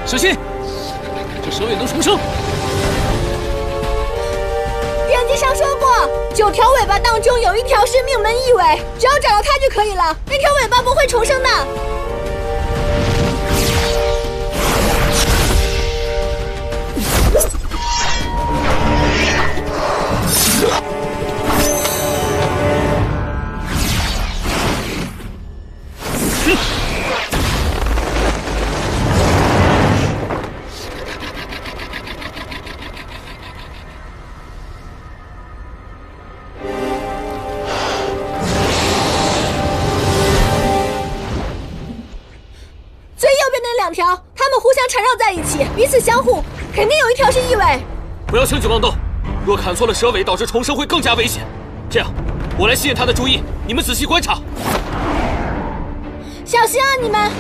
小心，这蛇尾能重生。典籍上说过，9条尾巴当中有1条是命门异尾，只要找到它就可以了。那条尾巴不会重生的。2条，它们互相缠绕在一起，彼此相互，肯定有1条是异尾。不要轻举妄动，若砍错了蛇尾，导致重生会更加危险。这样，我来吸引他的注意，你们仔细观察。小心啊，你们！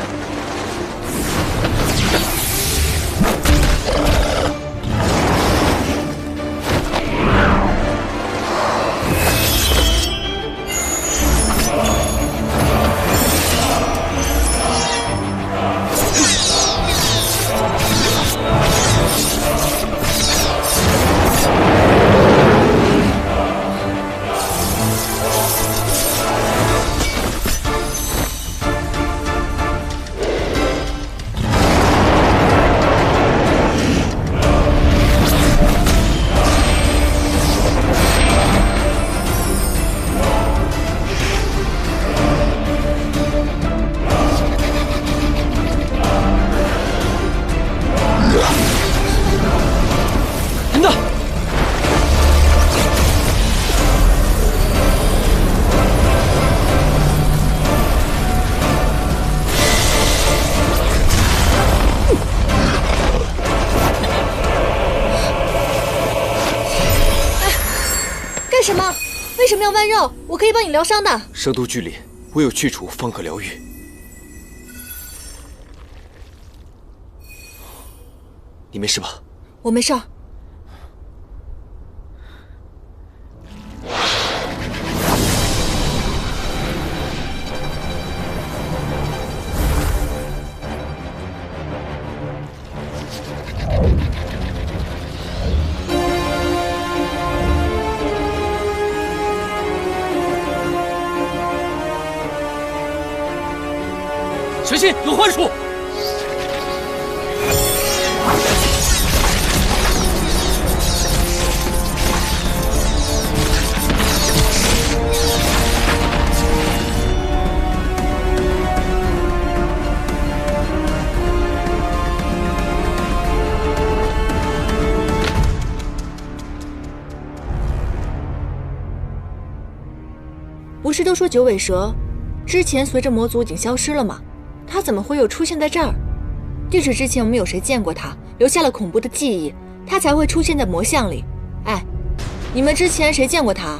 干什么？为什么要剜肉？我可以帮你疗伤的。蛇毒剧烈，唯有去除方可疗愈。你没事吧？我没事儿。小心，有幻术！不是都说九尾蛇之前随着魔族已经消失了吗？他怎么会又出现在这儿？定是之前我们有谁见过他，留下了恐怖的记忆，他才会出现在魔像里。哎，你们之前谁见过他？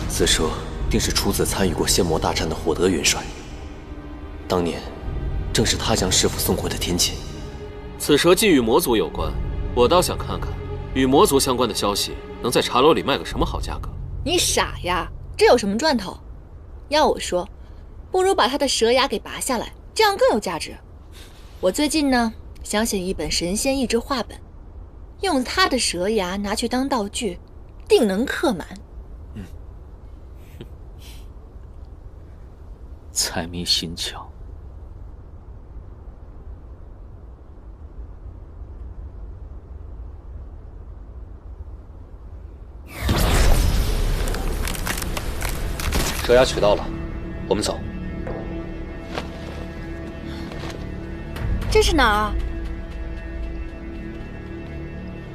此蛇定是出自参与过仙魔大战的火德元帅，当年正是他将师傅送回的天界。此蛇既与魔族有关，我倒想看看与魔族相关的消息能在茶楼里卖个什么好价格。你傻呀，这有什么赚头？要我说，不如把他的蛇牙给拔下来，这样更有价值。我最近呢，想写一本神仙益智画本，用他的蛇牙拿去当道具，定能刻满。财迷心窍。蛇牙取到了，我们走。这是哪儿啊？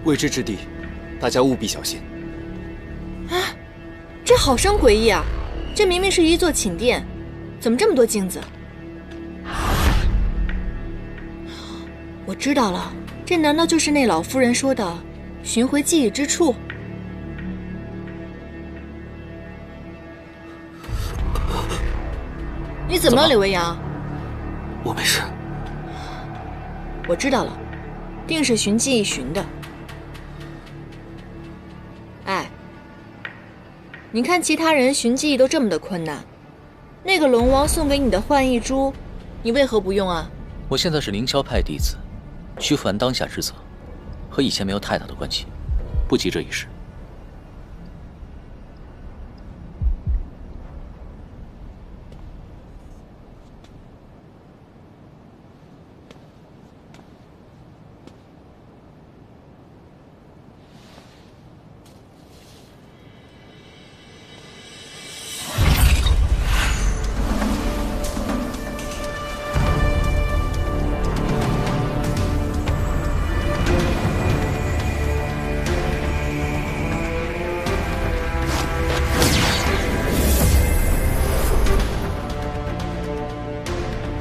未知之地，大家务必小心。啊，这好生诡异啊！这明明是一座寝殿，怎么这么多镜子？我知道了，这难道就是那老夫人说的寻回记忆之处？你怎么了，李维阳？我没事。我知道了，定是寻记忆寻的。哎，你看其他人寻记忆都这么的困难，那个龙王送给你的幻翼珠，你为何不用啊？我现在是凌霄派弟子，需负完当下职责，和以前没有太大的关系，不急这一时。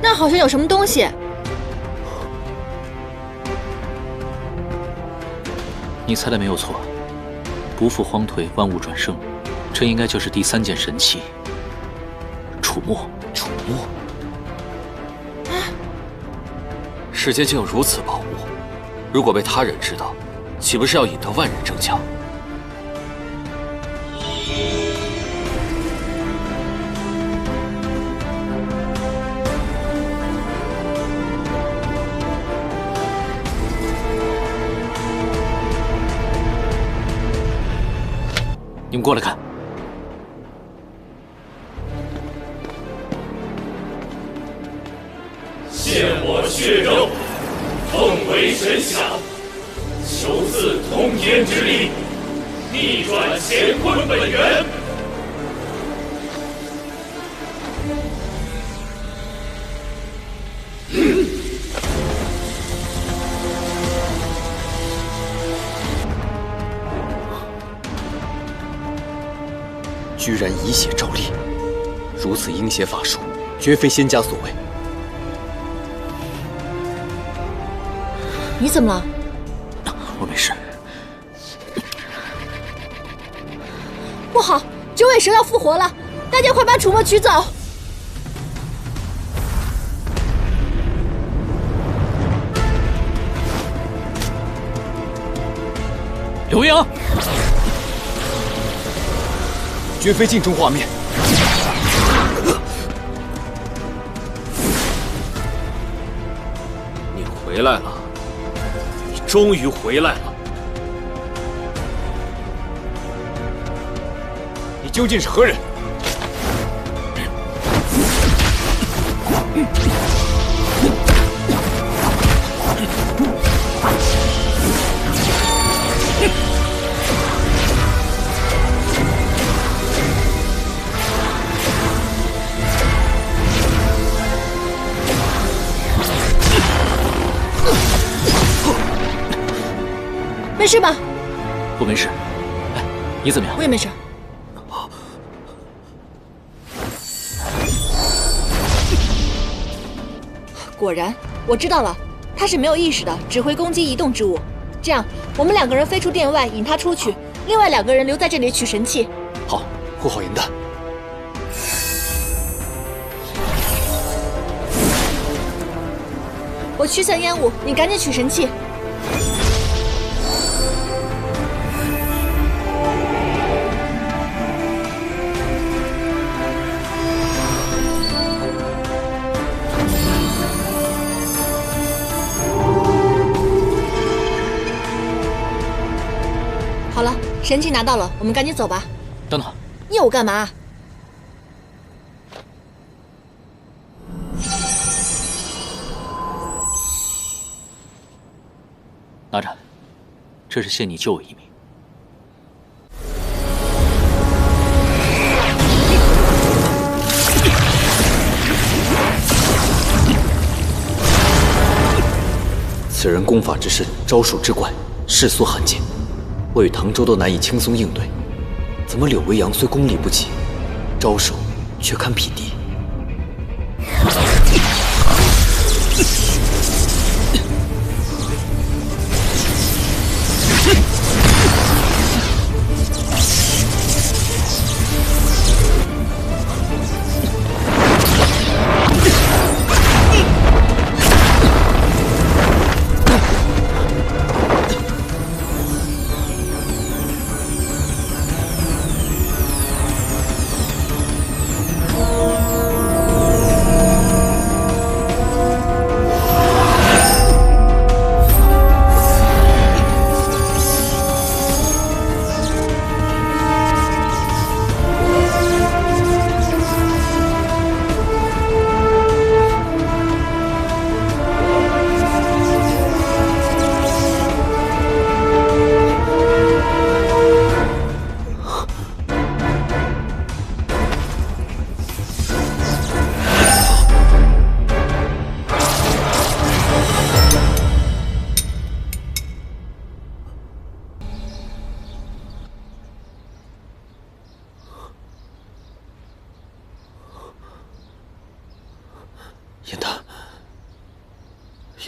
那好像有什么东西。你猜的没有错，不负荒颓，万物转生，这应该就是第3件神器——楚墨。楚墨，世间竟有如此宝物，如果被他人知道，岂不是要引得万人争抢？你们过来看。献我血肉，奉为神享，求赐通天之力，逆转乾坤本源。居然以血照力，如此阴邪法术，绝非仙家所为。你怎么了？我没事。不好，九尾蛇要复活了！大家快把楚墨取走！刘洋，绝非镜中画面。你回来了，你终于回来了。你究竟是何人？没事吧？我没事。哎，你怎么样？我也没事。果然，我知道了，他是没有意识的，只会攻击移动之物。这样，我们2个人飞出殿外引他出去，另外2个人留在这里取神器。好，护好银弹。我驱散烟雾，你赶紧取神器。好了，神器拿到了，我们赶紧走吧。等等，你有干嘛？拿着，这是谢你救我一命。此人功法之深，招数之怪，世所罕见。我与唐周都难以轻松应对，怎么柳维阳虽功力不济，招手却堪匹敌？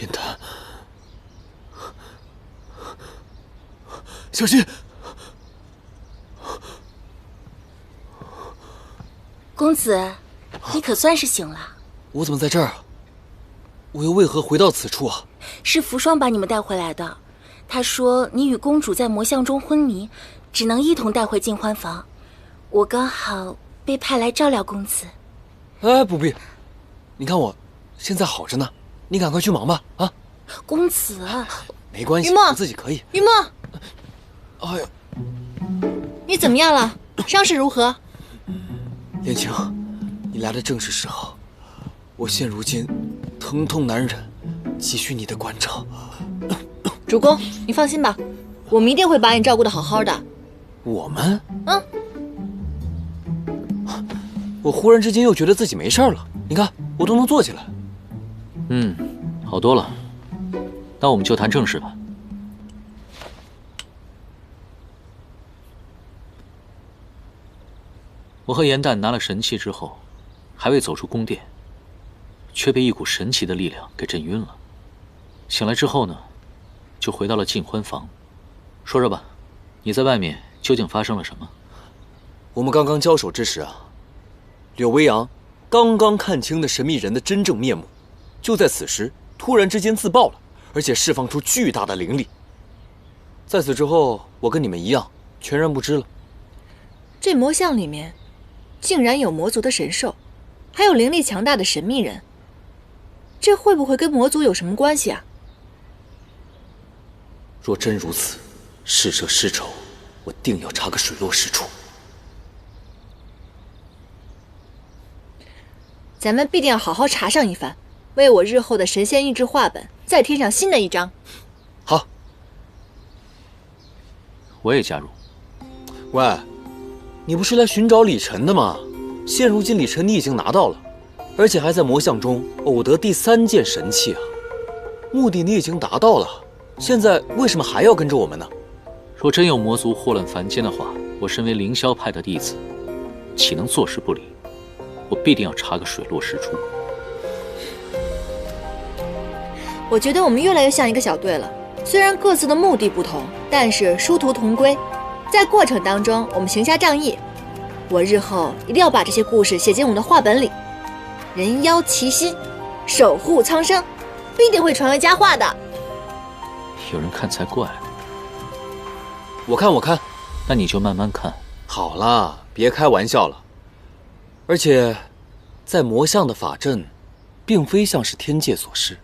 天坛，小心！公子，你可算是醒了。我怎么在这儿啊？我又为何回到此处啊？是扶霜把你们带回来的。他说你与公主在魔像中昏迷，只能一同带回尽欢房。我刚好被派来照料公子。哎，不必，你看我现在好着呢，你赶快去忙吧。啊，公子，没关系，云墨我自己可以。云墨，哎呀，你怎么样了？伤势如何？莲青，你来的正是时候。我现如今疼痛难忍，急需你的关照。主公，你放心吧，我们一定会把你照顾得好好的。我们？嗯。我忽然之间又觉得自己没事了，你看我都能坐起来。好多了。那我们就谈正事吧。我和严旦拿了神器之后，还未走出宫殿，却被一股神奇的力量给震晕了。醒来之后呢，就回到了尽欢房。说说吧，你在外面究竟发生了什么？我们刚刚交手之时啊，柳微阳刚刚看清了神秘人的真正面目，就在此时突然之间自爆了，而且释放出巨大的灵力。在此之后，我跟你们一样，全然不知了。这魔像里面，竟然有魔族的神兽，还有灵力强大的神秘人。这会不会跟魔族有什么关系啊？若真如此，事涉尸仇，我定要查个水落石出。咱们必定要好好查上一番，为我日后的神仙意志画本再添上新的一章。好，我也加入。喂，你不是来寻找李晨的吗？现如今李晨你已经拿到了，而且还在魔像中偶得第3件神器啊！目的你已经达到了，现在为什么还要跟着我们呢？若真有魔族祸乱凡间的话，我身为凌霄派的弟子，岂能坐视不理？我必定要查个水落石出。我觉得我们越来越像一个小队了，虽然各自的目的不同，但是殊途同归。在过程当中，我们行侠仗义。我日后一定要把这些故事写进我们的画本里，人妖齐心，守护苍生，必定会传为佳话的。有人看才怪。我看，那你就慢慢看。好了，别开玩笑了。而且，在魔像的法阵，并非像是天界所示。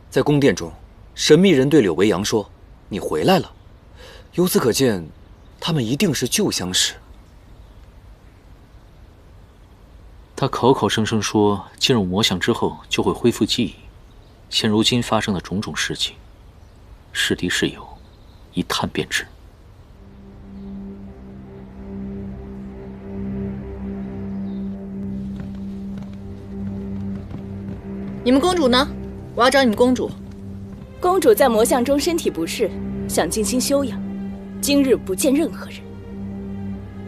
在宫殿中，神秘人对柳微阳说：“你回来了。”由此可见，他们一定是旧相识。他口口声声说进入魔像之后就会恢复记忆，现如今发生的种种事情，是敌是友，一探便知。你们公主呢？我要找你们公主。公主在魔像中身体不适，想静心休养，今日不见任何人。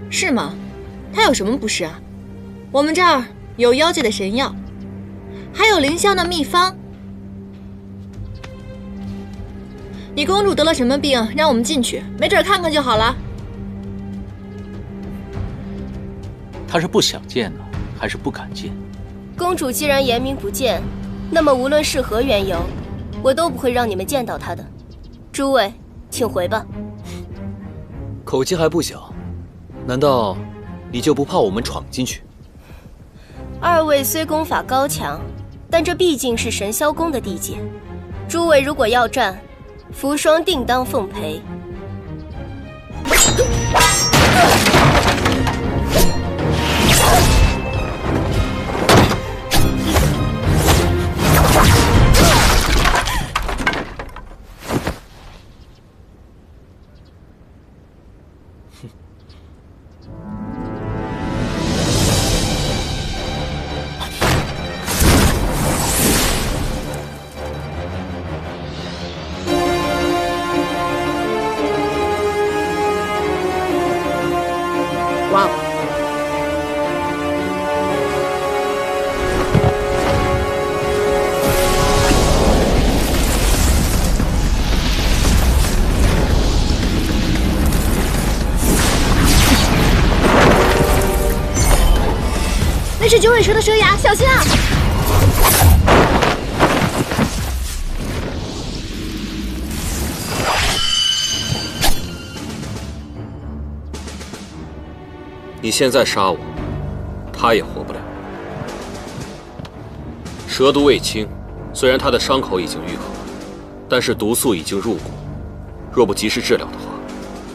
是吗？她有什么不适啊？我们这儿有妖界的神药，还有凌霄的秘方。你公主得了什么病？让我们进去，没准看看就好了。他是不想见呢，还是不敢见？公主既然严明不见，那么无论是何缘由，我都不会让你们见到她的。诸位，请回吧。口气还不小，难道你就不怕我们闯进去？二位虽功法高强，但这毕竟是神霄宫的地界，诸位如果要战，扶霜定当奉陪。是九尾蛇的蛇牙，小心啊！你现在杀我，他也活不了。蛇毒未清，虽然他的伤口已经愈合，但是毒素已经入骨，若不及时治疗的话，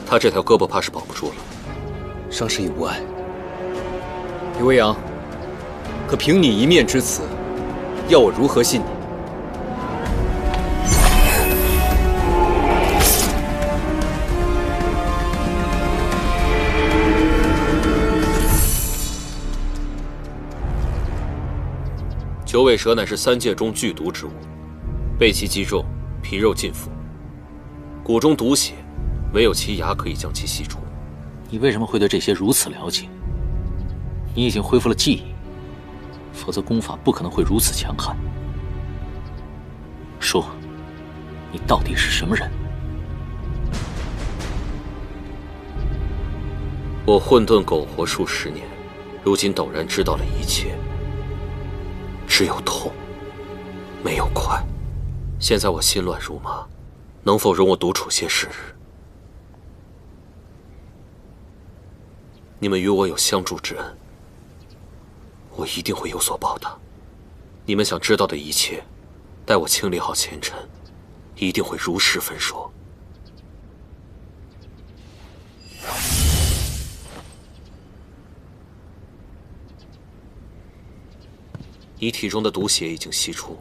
他这条胳膊怕是保不住了。伤势已无碍。李未央，可凭你一面之词，要我如何信你？九尾蛇乃是3界中剧毒之物，被其击中，皮肉尽腐，骨中毒血，唯有其牙可以将其吸出。你为什么会对这些如此了解？你已经恢复了记忆，否则功法不可能会如此强悍。说，你到底是什么人？我混沌苟活数十年，如今陡然知道了一切。只有痛，没有快。现在我心乱如麻，能否容我独处些时日？你们与我有相助之恩，我一定会有所报答。你们想知道的一切，待我清理好前尘，一定会如实分说。你体中的毒血已经析出，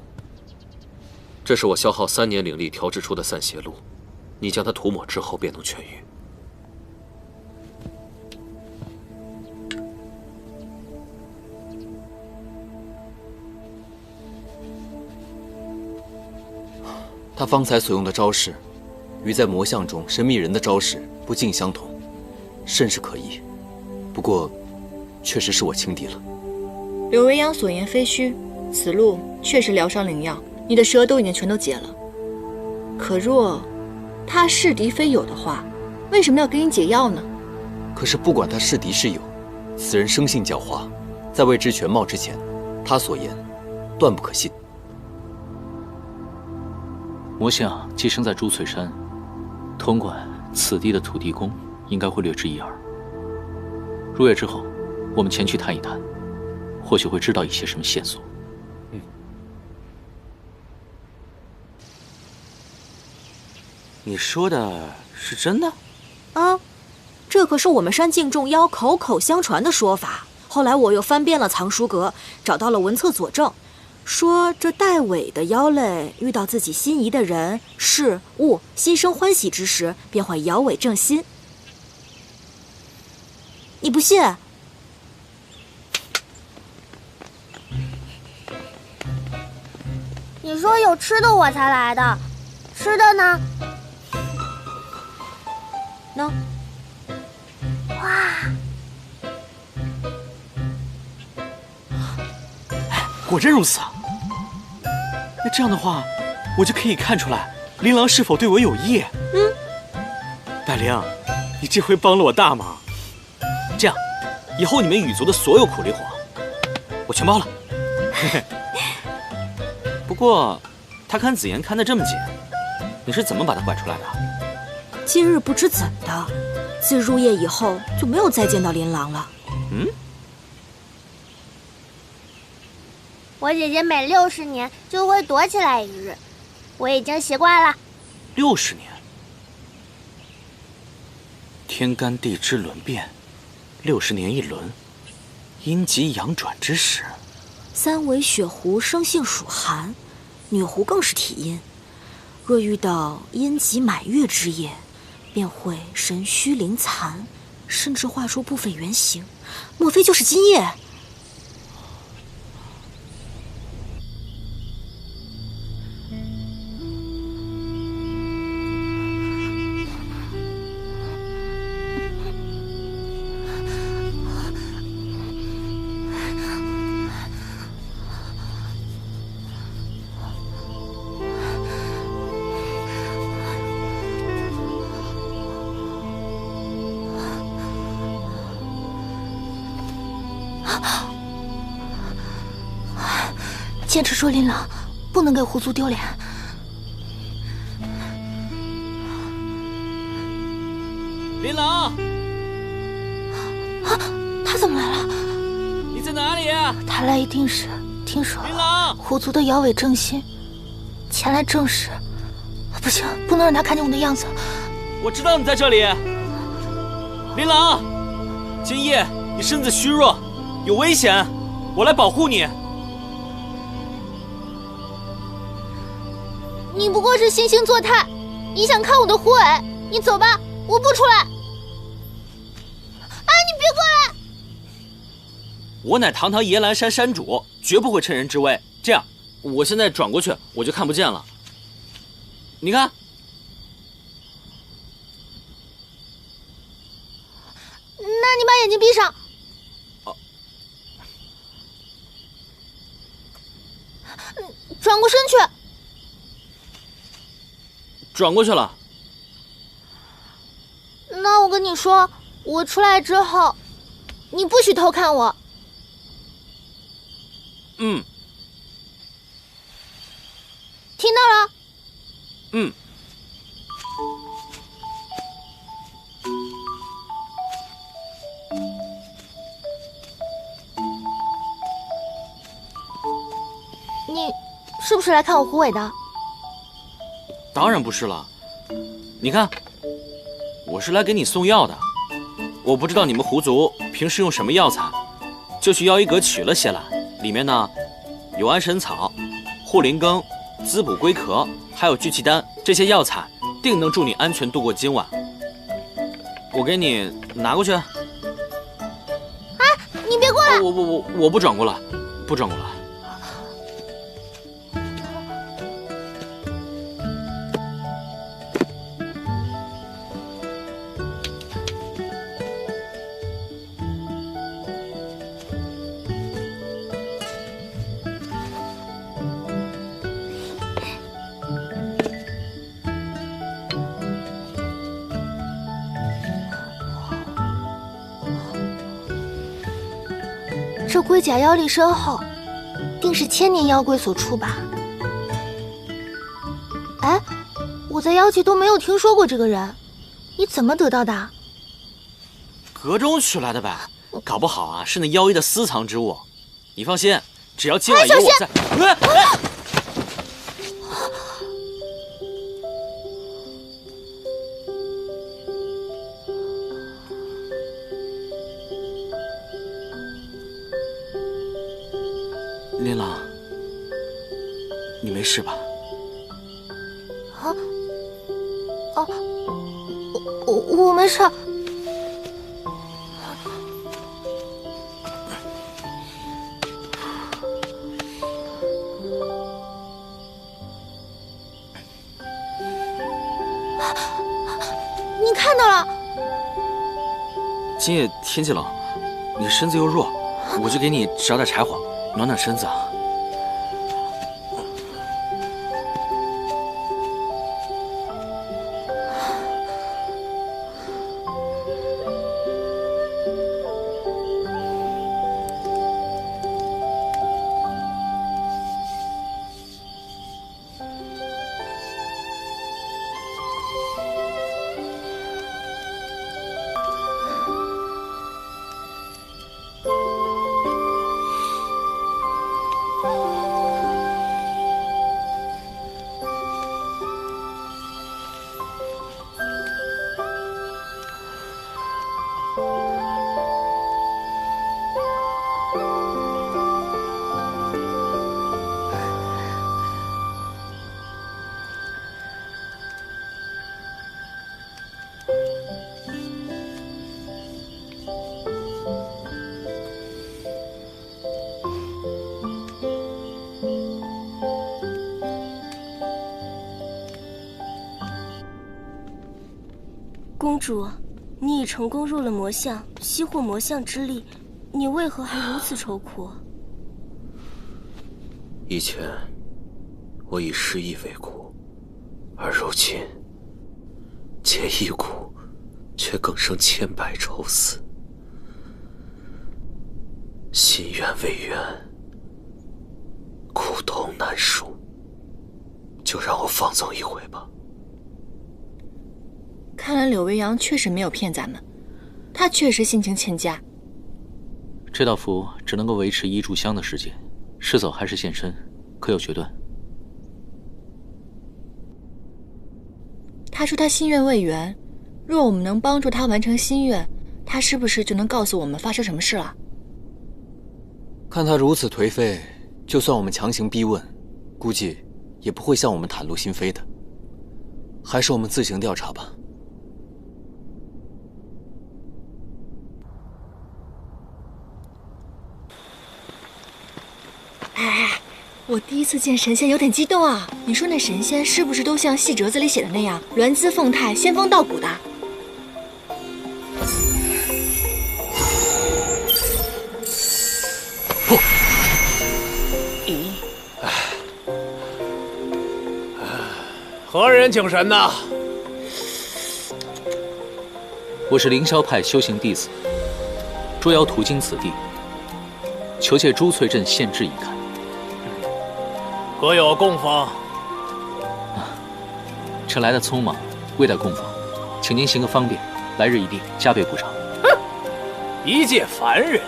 这是我消耗3年灵力调制出的散血露，你将它涂抹之后便能痊愈。他方才所用的招式，与在魔像中神秘人的招式不尽相同，甚是可疑。不过，确实是我轻敌了。柳未央所言非虚，此路确实疗伤灵药，你的蛇都已经全都解了。可若他是敌非友的话，为什么要给你解药呢？可是不管他是敌是友，此人生性狡猾，在未知全貌之前，他所言断不可信。魔像寄生在珠翠山，统管此地的土地公应该会略知一二。入夜之后，我们前去探一探，或许会知道一些什么线索。你说的是真的？啊，这可是我们山境众妖口口相传的说法。后来我又翻遍了藏书阁，找到了文册佐证，说这带尾的妖类遇到自己心仪的人事物心生欢喜之时，便会摇尾正心。你不信？你说有吃的我才来的，吃的呢？呢？哇！果真如此啊！那这样的话，我就可以看出来琳琅是否对我有意。百灵，你这回帮了我大忙。这样，以后你们羽族的所有苦力活，我全包了。不过，他看紫妍看得这么紧，你是怎么把他拐出来的？今日不知怎的，自入夜以后就没有再见到琳琅了。我姐姐每60年就会躲起来一日，我已经习惯了。60年，天干地支轮变，60年一轮，阴极阳转之时。三尾雪狐生性属寒，女狐更是体阴。若遇到阴极满月之夜，便会神虚灵残，甚至化出部分原形。莫非就是今夜？坚持说琳琅，不能给狐族丢脸。琳琅，啊，他怎么来了？你在哪里？他来一定是听说琳琅，狐族的妖尾正心前来证实。不行，不能让他看见我的样子。我知道你在这里，琳琅。今夜你身子虚弱，有危险，我来保护你。你不过是惺惺作态，你想看我的狐尾？你走吧，我不出来。啊，你别过来！我乃堂堂野兰山山主，绝不会趁人之危。这样，我现在转过去，我就看不见了。你看，那你把眼睛闭上。转过身去。转过去了。那我跟你说，我出来之后，你不许偷看我。嗯。听到了？嗯。你是不是来看我狐尾的？当然不是了。你看，我是来给你送药的。我不知道你们狐族平时用什么药材，就去药医阁取了些来，里面呢有安神草、护灵根、滋补龟壳，还有聚气丹，这些药材定能助你安全度过今晚。我给你拿过去。哎，你别过来！我不转过来，不转过来。这龟甲妖力深厚，定是千年妖龟所出吧？哎，我在妖界都没有听说过这个人，你怎么得到的？阁中取来的呗，搞不好啊是那妖医的私藏之物。你放心，只要今晚有我在。琳琅，你没事吧？啊？哦，我没事。你看到了？今夜天气冷，你身子又弱，我就给你找点柴火，暖暖身子啊。公主，你已成功入了魔像，吸获魔像之力，你为何还如此愁苦？以前我以失意为苦，而如今结一苦，却更生千百愁思。心愿未圆，苦斗数，就让我放纵一回吧。看来柳微阳确实没有骗咱们，他确实性情欠佳。这道符只能够维持1炷香的时间，是走还是现身，可有决断？他说他心愿未圆，若我们能帮助他完成心愿，他是不是就能告诉我们发生什么事了？看他如此颓废，就算我们强行逼问，估计也不会向我们袒露心扉的。还是我们自行调查吧。哎，我第一次见神仙有点激动啊！你说那神仙是不是都像戏折子里写的那样，鸾姿凤态、仙风道骨的？何人请神呐？我是凌霄派修行弟子，捉妖途经此地，求借朱翠镇县志一看。何有供奉？臣来的匆忙，未带供奉，请您行个方便，来日一定加倍补偿。一介凡人，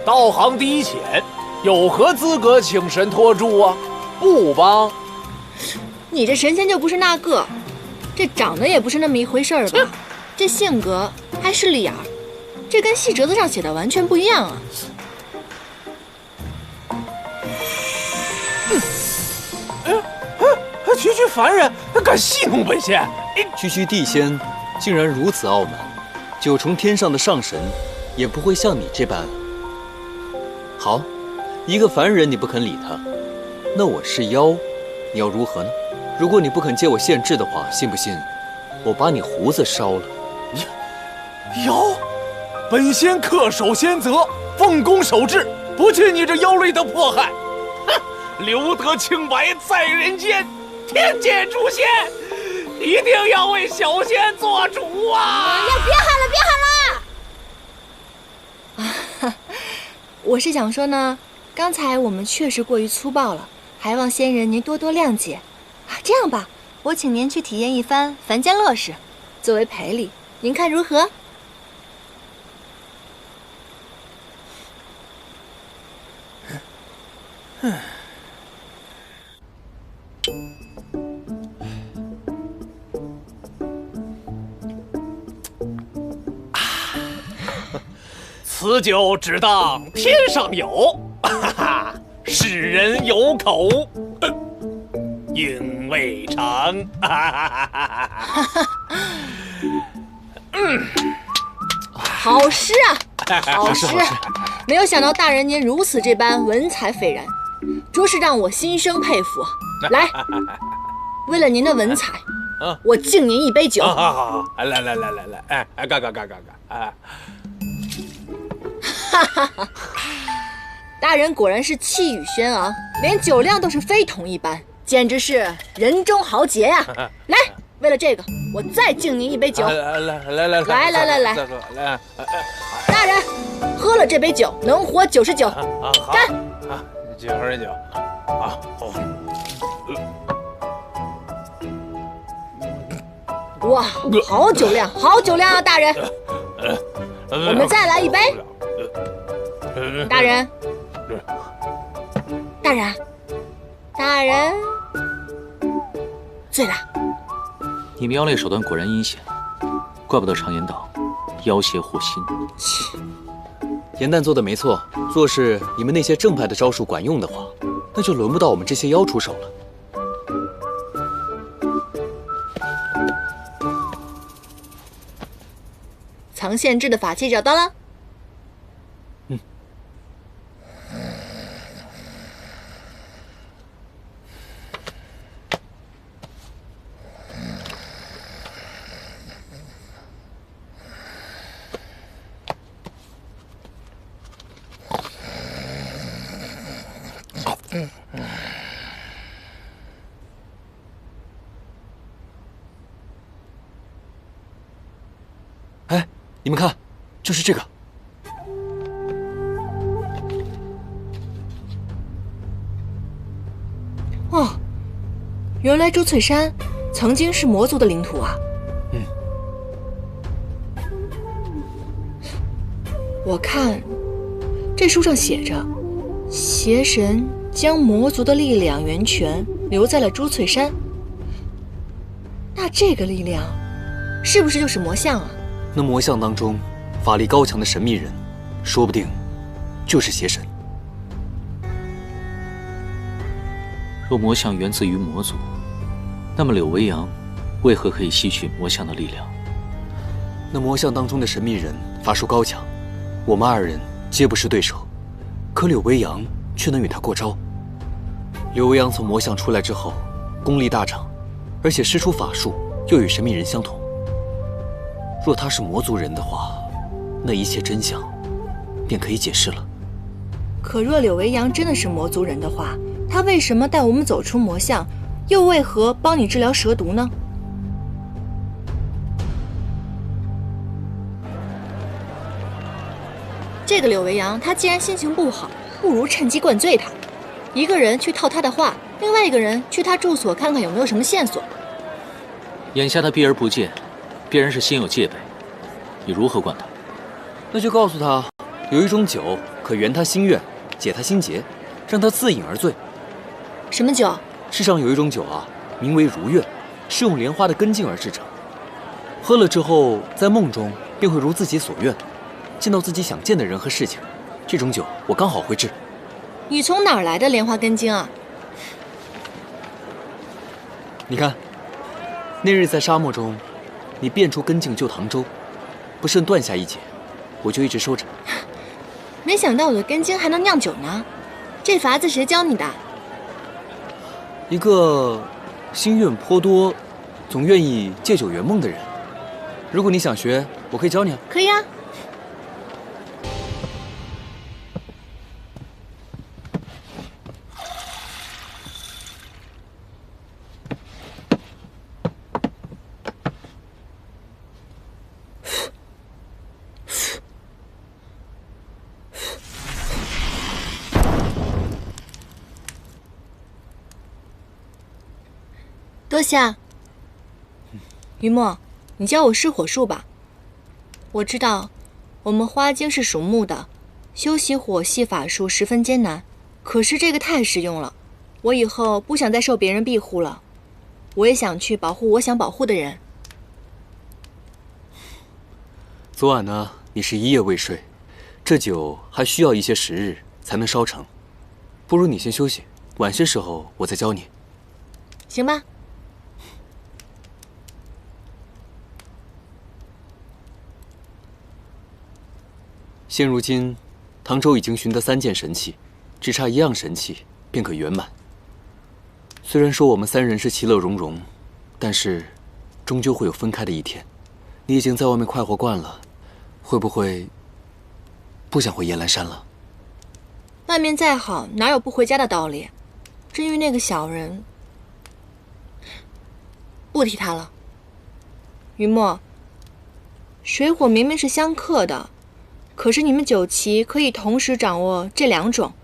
道行低浅，有何资格请神托住啊？不帮。你这神仙就不是那个，这长得也不是那么一回事儿吧？这性格还是脸儿，这跟戏折子上写的完全不一样啊！区区凡人敢戏弄本仙？区区地仙竟然如此傲慢，九重天上的上神也不会像你这般。好，一个凡人你不肯理他，那我是妖，你要如何呢？如果你不肯借我献制的话，信不信我把你胡子烧了？妖，本仙恪守先则，奉公守制，不惧你这妖类的迫害。哼，留得清白在人间，天界诛仙，一定要为小仙做主啊！别喊了！我是想说呢，刚才我们确实过于粗暴了，还望仙人您多多谅解。这样吧，我请您去体验一番凡间乐事，作为赔礼，您看如何？此酒只当天上有，哈哈，世人有口应未尝。好诗啊，好诗！没有想到大人您如此这般文采斐然，着实让我心生佩服。来，为了您的文采，我敬您一杯酒。好，来，干！哈哈哈！大人果然是气宇轩昂，连酒量都是非同一般，简直是人中豪杰呀！来，为了这个，我再敬您一杯酒。来！大人，喝了这杯酒，能活99。干！喝这酒。好。哇，好酒量啊，大人！我们再来一杯。大人，醉了。你们妖类手段果然阴险，怪不得常言道，妖邪惑心。严旦做的没错，若是你们那些正派的招数管用的话，那就轮不到我们这些妖出手了。藏献制的法器找到了。哎，你们看，就是这个。哇，原来朱翠山曾经是魔族的领土啊。我看这书上写着，邪神将魔族的力量源泉留在了朱翠山。那这个力量是不是就是魔像啊？那魔像当中法力高强的神秘人，说不定就是邪神。若魔像源自于魔族，那么柳维阳为何可以吸取魔像的力量？那魔像当中的神秘人法术高强，我们二人皆不是对手，可柳维阳却能与他过招。柳维阳从魔像出来之后，功力大涨，而且施出法术又与神秘人相同。若他是魔族人的话，那一切真相便可以解释了。可若柳维阳真的是魔族人的话，他为什么带我们走出魔像，又为何帮你治疗蛇毒呢？这个柳维阳，他既然心情不好，不如趁机灌醉他。一个人去套他的话，另外一个人去他住所看看有没有什么线索。眼下他避而不见，必然是心有戒备。你如何管他？那就告诉他，有一种酒可圆他心愿，解他心结，让他自饮而醉。什么酒？世上有一种酒啊，名为如愿，是用莲花的根茎而制成。喝了之后，在梦中便会如自己所愿，见到自己想见的人和事情。这种酒我刚好会制。你从哪儿来的莲花根茎啊？你看，那日在沙漠中，你变出根茎救唐周，不慎断下一截，我就一直收着。没想到我的根茎还能酿酒呢，这法子谁教你的？一个心愿颇多，总愿意借酒圆梦的人。如果你想学，我可以教你啊。可以啊。多谢。于墨，你教我施火术吧。我知道，我们花精是属木的，修习火系法术十分艰难。可是这个太实用了，我以后不想再受别人庇护了。我也想去保护我想保护的人。昨晚呢，你是一夜未睡，这酒还需要一些时日才能烧成。不如你先休息，晚些时候我再教你。行吧。现如今，唐周已经寻得3件神器，只差1样神器便可圆满。虽然说我们3人是其乐融融，但是终究会有分开的一天。你已经在外面快活惯了，会不会不想回燕兰山了？外面再好，哪有不回家的道理？至于那个小人，不提他了。于墨，水火明明是相克的。可是你们九旗可以同时掌握这2种，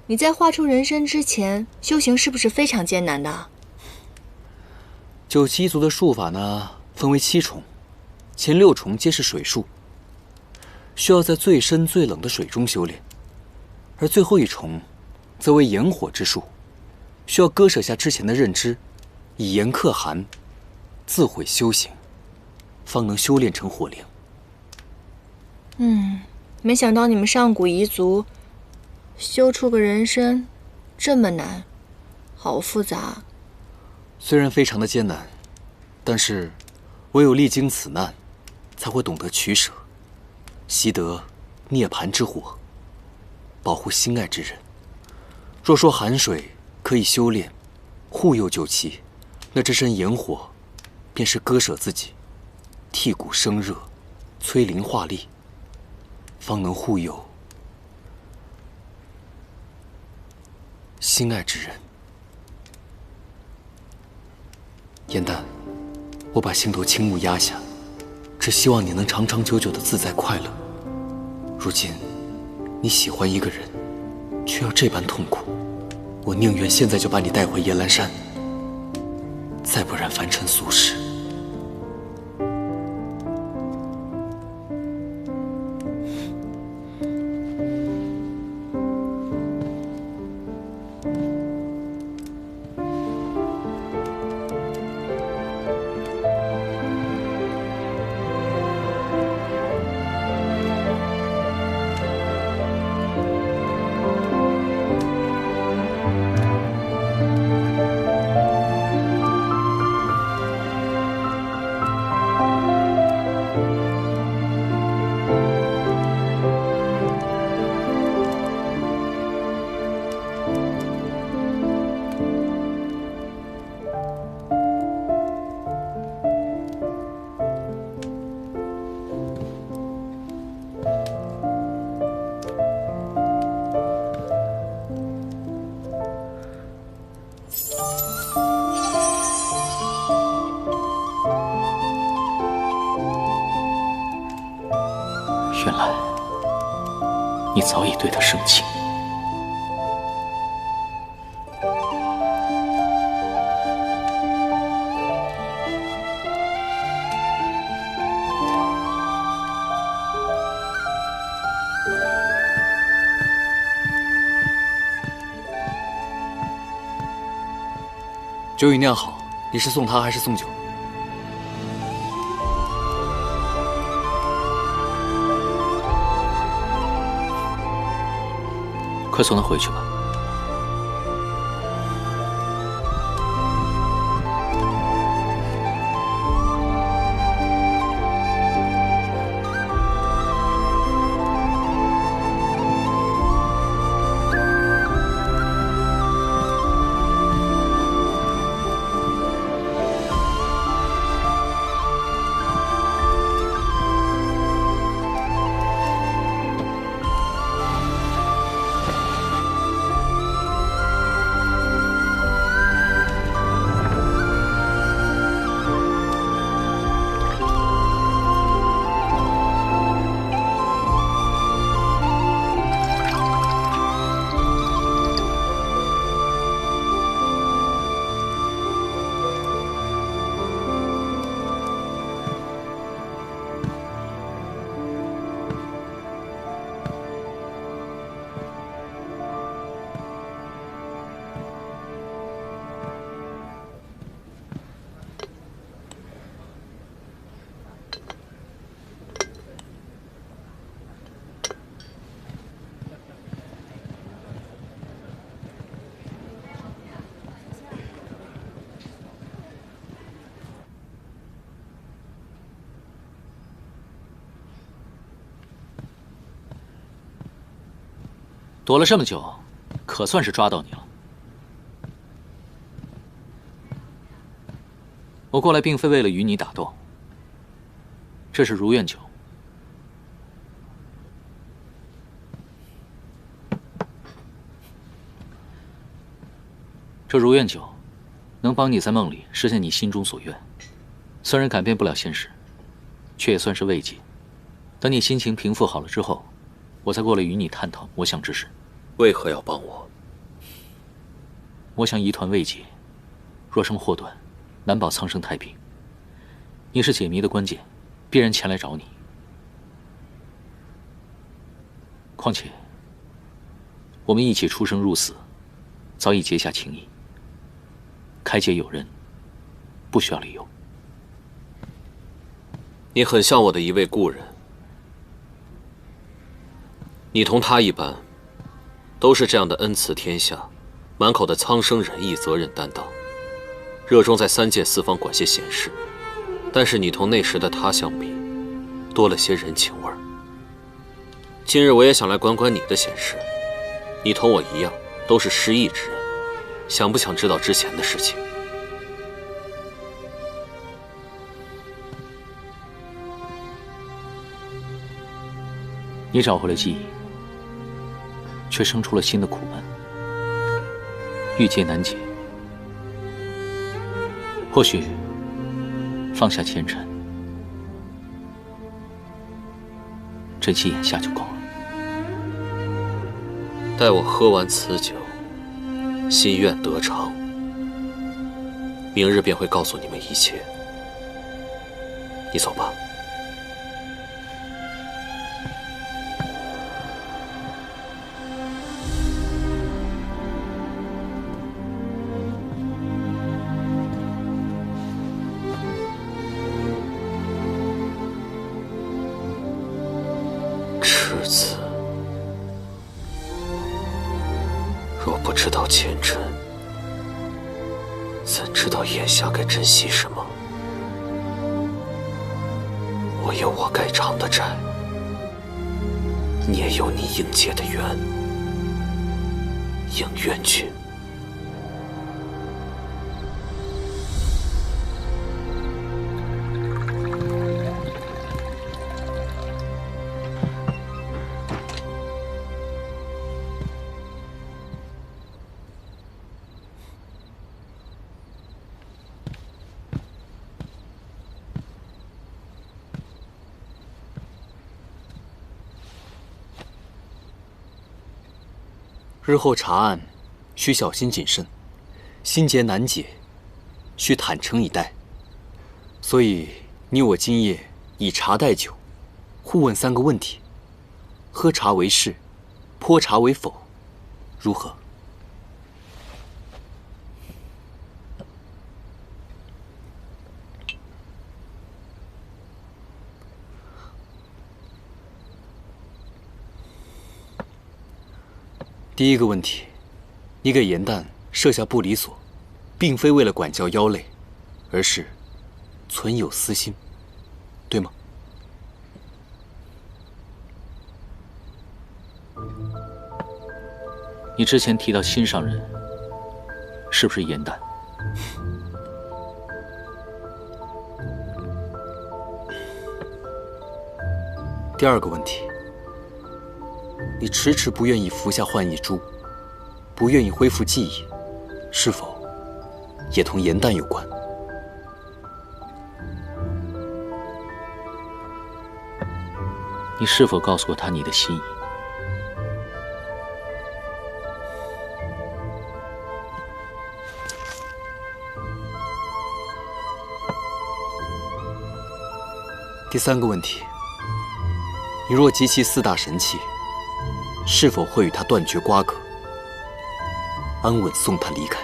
你在画出人身之前，修行是不是非常艰难的？九旗一族的术法呢，分为7重，前6重皆是水术，需要在最深最冷的水中修炼，而最后1重，则为炎火之术，需要割舍下之前的认知，以炎克寒，自毁修行，方能修炼成火灵。没想到你们上古彝族修出个人身这么难，好复杂。虽然非常的艰难，但是唯有历经此难，才会懂得取舍，习得涅槃之火，保护心爱之人。若说寒水可以修炼护佑九旗，那这身炎火便是割舍自己，剔骨生热，催灵化力，方能护佑心爱之人。燕丹，我把心头轻雾压下，只希望你能长长久久的自在快乐。如今你喜欢一个人，却要这般痛苦，我宁愿现在就把你带回燕兰山，再不染凡尘俗世。原来你早已对他生情。酒已酿好，你是送他还是送酒？快送他回去吧。躲了这么久，可算是抓到你了。我过来并非为了与你打斗，这是如愿酒。这如愿酒能帮你在梦里实现你心中所愿，虽然改变不了现实，却也算是慰藉。等你心情平复好了之后，我再过来与你探讨魔相之事。为何要帮我？魔相疑团未解，若生祸端，难保苍生太平。你是解谜的关键，必然前来找你。况且，我们一起出生入死，早已结下情谊。开解有人，不需要理由。你很像我的一位故人，你同他一般，都是这样的恩慈天下，满口的苍生忍义、责任担当，热衷在三界四方管些闲事。但是你同那时的他相比，多了些人情味儿。今日我也想来管管你的闲事。你同我一样，都是失意之人，想不想知道之前的事情？你找回了记忆，却生出了新的苦闷，郁结难解。或许放下前尘，珍惜眼下就够了。待我喝完此酒，心愿得偿。明日便会告诉你们一切。你走吧。赤子，若不知道前尘，怎知道眼下该珍惜什么？我有我该偿的债，你也有你应结的缘，应愿去。日后查案，需小心谨慎，心结难解，需坦诚以待。所以你我今夜以茶代酒，互问3个问题：喝茶为是，泼茶为否，如何？第一个问题，你给严旦设下不离所，并非为了管教妖类，而是存有私心，对吗？你之前提到心上人，是不是严旦？第二个问题，你迟迟不愿意服下幻翼珠，不愿意恢复记忆，是否也同严旦有关？你是否告诉过他你的心意？第3个问题，你若集齐4大神器，是否会与他断绝瓜葛，安稳送他离开？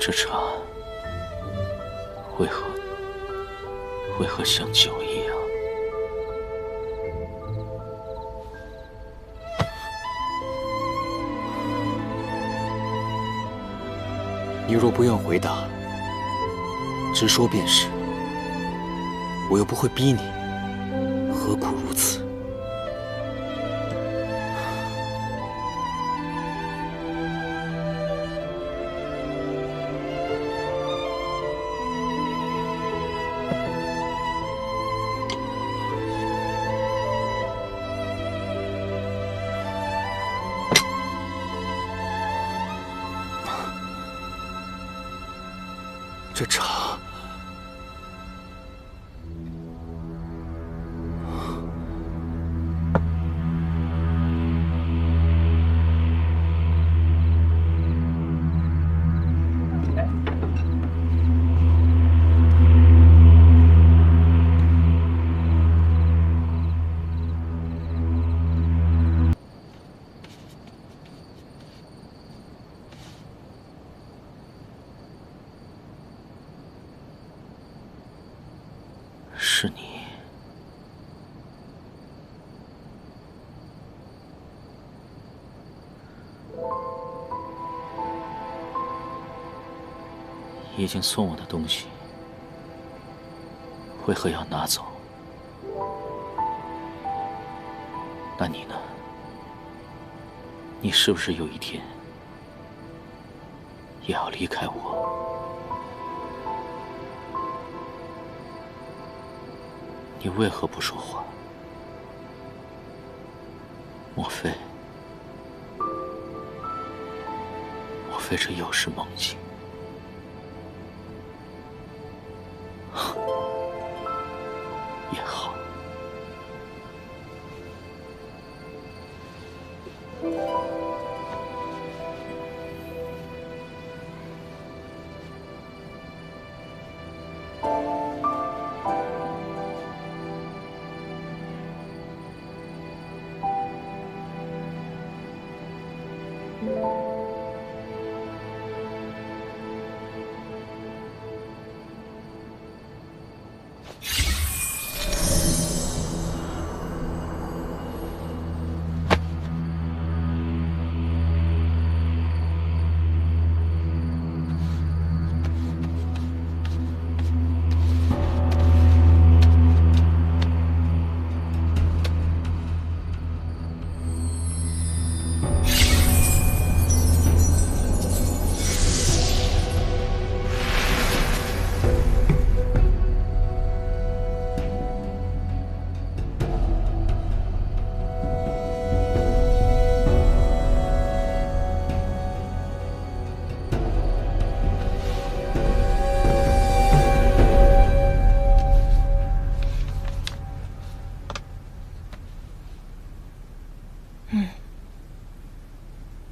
这茶为何像酒一样？你若不愿回答，直说便是。我又不会逼你，何苦如此？这茶，是你。已经送我的东西，为何要拿走？那你呢？你是不是有一天也要离开我？你为何不说话？莫非这又是梦境？也好。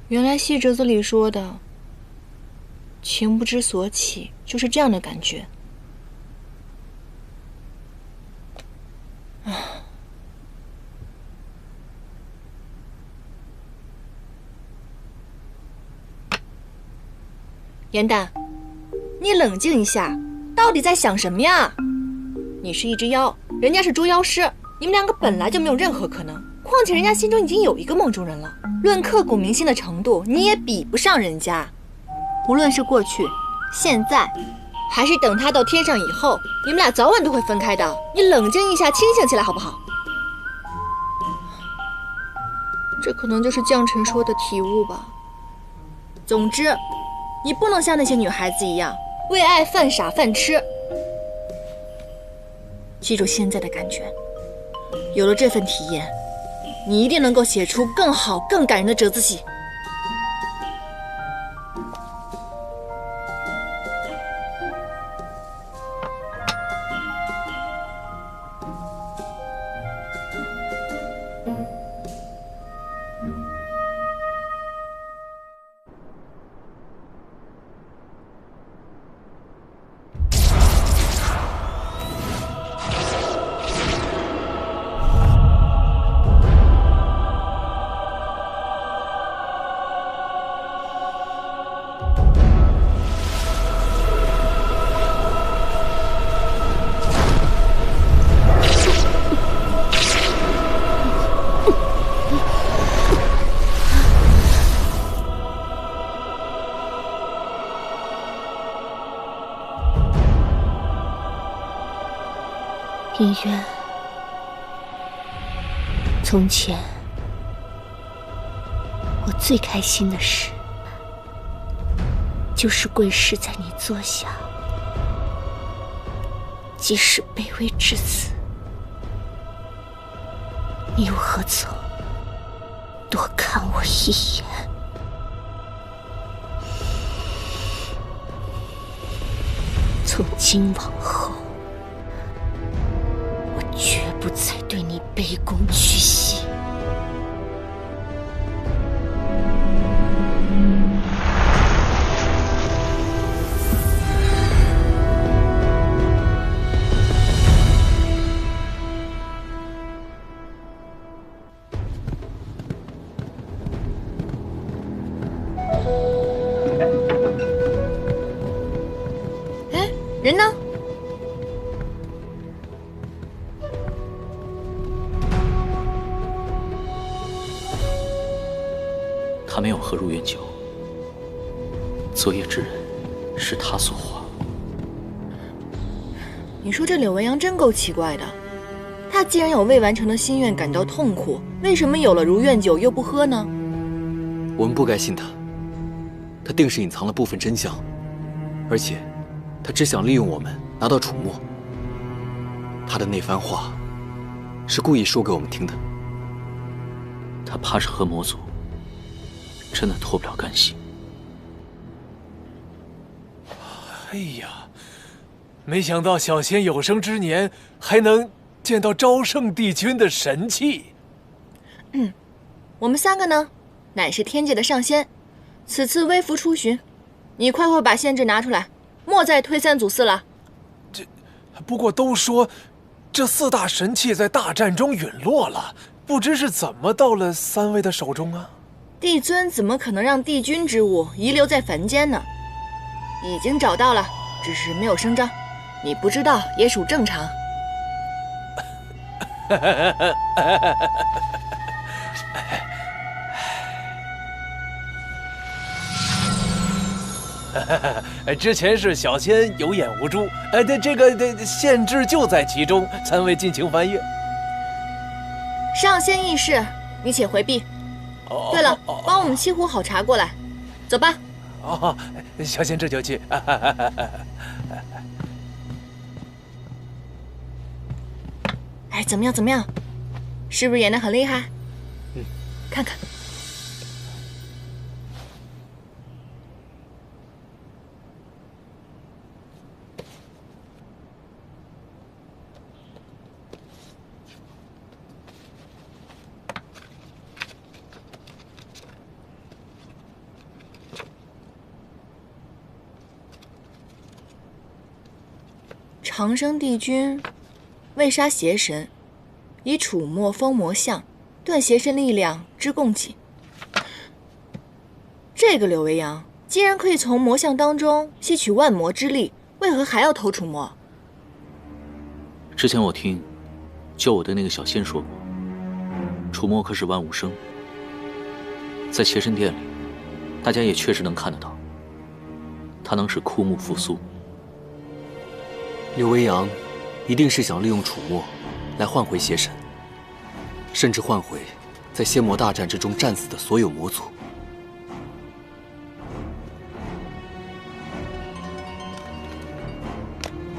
原来戏折子里说的“情不知所起”就是这样的感觉。严丹，你冷静一下，到底在想什么呀？你是一只妖，人家是捉妖师，你们两个本来就没有任何可能。况且人家心中已经有一个梦中人了，论刻骨铭心的程度，你也比不上人家。无论是过去、现在，还是等他到天上以后，你们俩早晚都会分开的。你冷静一下，清醒起来好不好？这可能就是将臣说的体悟吧。总之，你不能像那些女孩子一样为爱犯傻犯痴。记住现在的感觉，有了这份体验，你一定能够写出更好、更感人的折子戏。林渊，从前我最开心的事，就是跪侍在你座下，即使卑微至此，你又何曾多看我一眼？从今往后，绝不再对你卑躬屈膝。哎，人呢？他没有喝入院酒，昨夜之人是他所化。你说这柳文阳真够奇怪的，他既然有未完成的心愿感到痛苦，为什么有了如愿酒又不喝呢？我们不该信他，他定是隐藏了部分真相，而且他只想利用我们拿到楚墨。他的那番话是故意说给我们听的。他怕是和魔族真的脱不了干系。哎呀，没想到小仙有生之年还能见到昭圣帝君的神器。我们3个呢，乃是天界的上仙，此次微服出巡，你快把仙旨拿出来，莫再推3阻4了。不过都说这4大神器在大战中陨落了，不知是怎么到了3位的手中啊？帝尊怎么可能让帝君之物遗留在凡间呢？已经找到了，只是没有声张，你不知道也属正常。之前是小仙有眼无珠，这个限制就在其中，3位尽情翻阅。上仙议事，你且回避。对了，帮我们沏壶好茶过来，走吧。小仙这就去。哎，怎么样？是不是演得很厉害？看看。长生帝君为杀邪神，以楚墨封魔像，断邪神力量之供给。这个柳维阳既然可以从魔像当中吸取万魔之力，为何还要偷楚墨？之前我听救我的那个小仙说过，楚墨可是万物生，在邪神殿里，大家也确实能看得到，他能使枯木复苏。柳维阳一定是想利用楚墨来换回邪神，甚至换回在仙魔大战之中战死的所有魔族。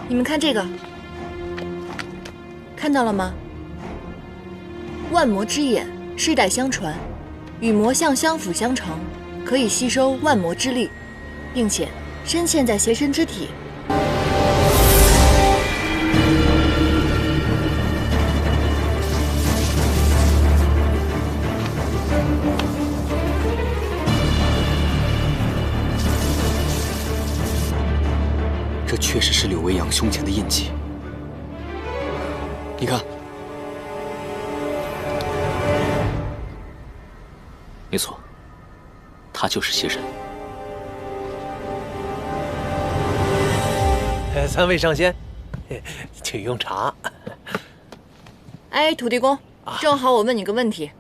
你们看这个，看到了吗？万魔之眼世代相传，与魔像相辅相成，可以吸收万魔之力，并且深嵌在邪神之体。这确实是柳维阳胸前的印记。你看，没错，他就是邪神。3位上仙，请用茶。哎，土地公，正好我问你个问题，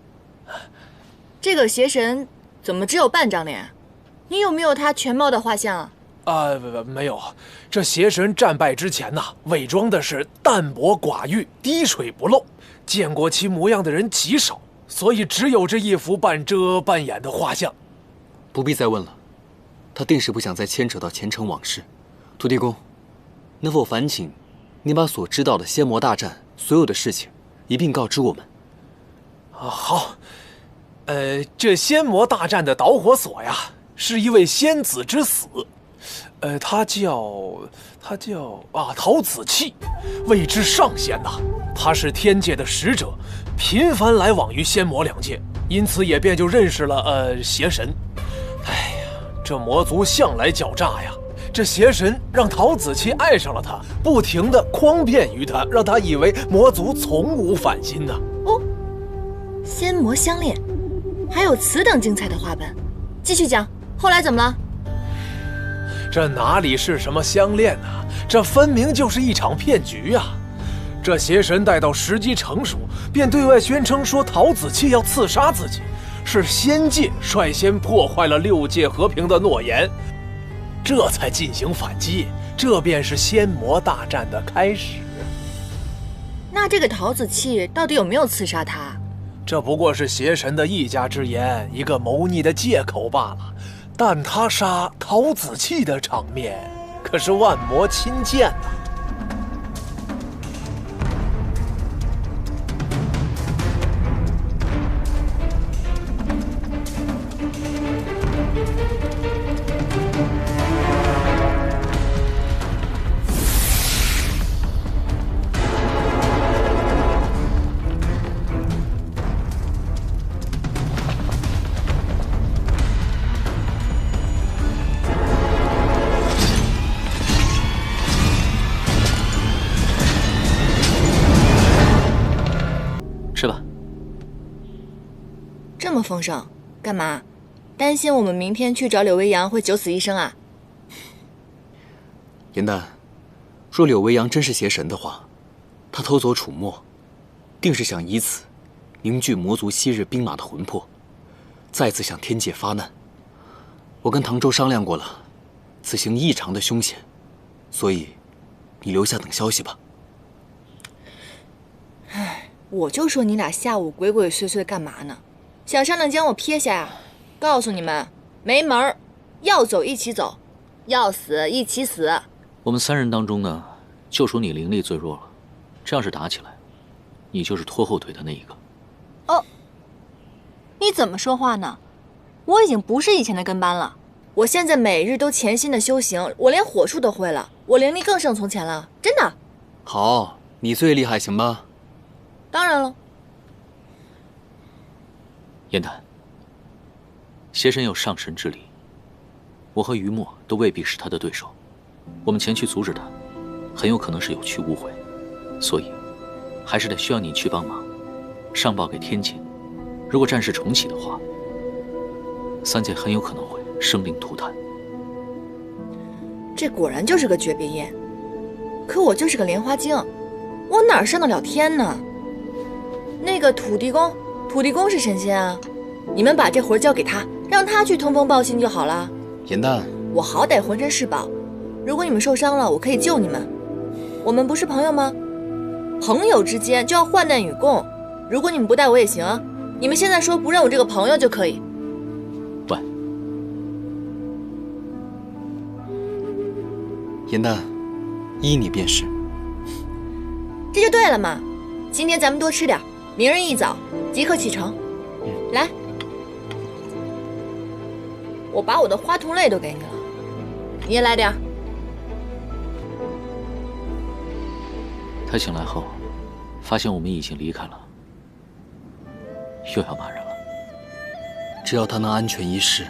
这个邪神怎么只有半张脸？你有没有他全貌的画像啊？没有。这邪神战败之前呐，伪装的是淡泊寡欲、滴水不漏，见过其模样的人极少，所以只有这一幅半遮半掩的画像。不必再问了，他定是不想再牵扯到前尘往事。土地公，能否烦请你把所知道的仙魔大战所有的事情一并告知我们？好。这仙魔大战的导火索呀，是一位仙子之死。他叫陶子气，谓之上仙呐。他是天界的使者，频繁来往于仙魔2界，因此也便就认识了邪神。哎呀，这魔族向来狡诈呀。这邪神让陶子气爱上了他，不停地诓骗于他，让他以为魔族从无反心呐。哦，仙魔相恋，还有此等精彩的画本，继续讲，后来怎么了？这哪里是什么相恋啊，这分明就是一场骗局啊！这邪神待到时机成熟，便对外宣称说陶子气要刺杀自己，是仙界率先破坏了6界和平的诺言，这才进行反击，这便是仙魔大战的开始。那这个陶子气到底有没有刺杀他？这不过是邪神的一家之言，一个谋逆的借口罢了。但他杀陶子气的场面，可是万魔亲见呐。这么丰盛，干嘛？担心我们明天去找柳微阳会九死一生啊？颜淡，若柳微阳真是邪神的话，他偷走楚墨，定是想以此凝聚魔族昔日兵马的魂魄，再次向天界发难。我跟唐周商量过了，此行异常的凶险，所以你留下等消息吧。唉，我就说你俩下午鬼鬼祟祟干嘛呢？想上来将我撇下呀？告诉你们，没门儿！要走一起走，要死一起死。我们3人当中呢，就属你灵力最弱了。这要是打起来，你就是拖后腿的那一个。哦，你怎么说话呢？我已经不是以前的跟班了，我现在每日都潜心的修行，我连火术都会了，我灵力更胜从前了，真的。好，你最厉害，行吧？当然了。燕丹，邪神有上神之力，我和于墨都未必是他的对手，我们前去阻止他，很有可能是有去无回，所以还是得需要你去帮忙，上报给天界。如果战事重启的话，3界很有可能会生灵涂炭。这果然就是个诀别宴，可我就是个莲花精，我哪上得了天呢？那个土地公是神仙啊，你们把这活交给他，让他去通风报信就好了。颜淡，我好歹浑身是宝，如果你们受伤了，我可以救你们。我们不是朋友吗？朋友之间就要患难与共，如果你们不带我也行啊，你们现在说不认我这个朋友就可以。喂，颜淡，依你便是。这就对了嘛，今天咱们多吃点，明日一早即刻启程。来，我把我的花童泪都给你了，你也来点。他醒来后，发现我们已经离开了，又要骂人了。只要他能安全一世，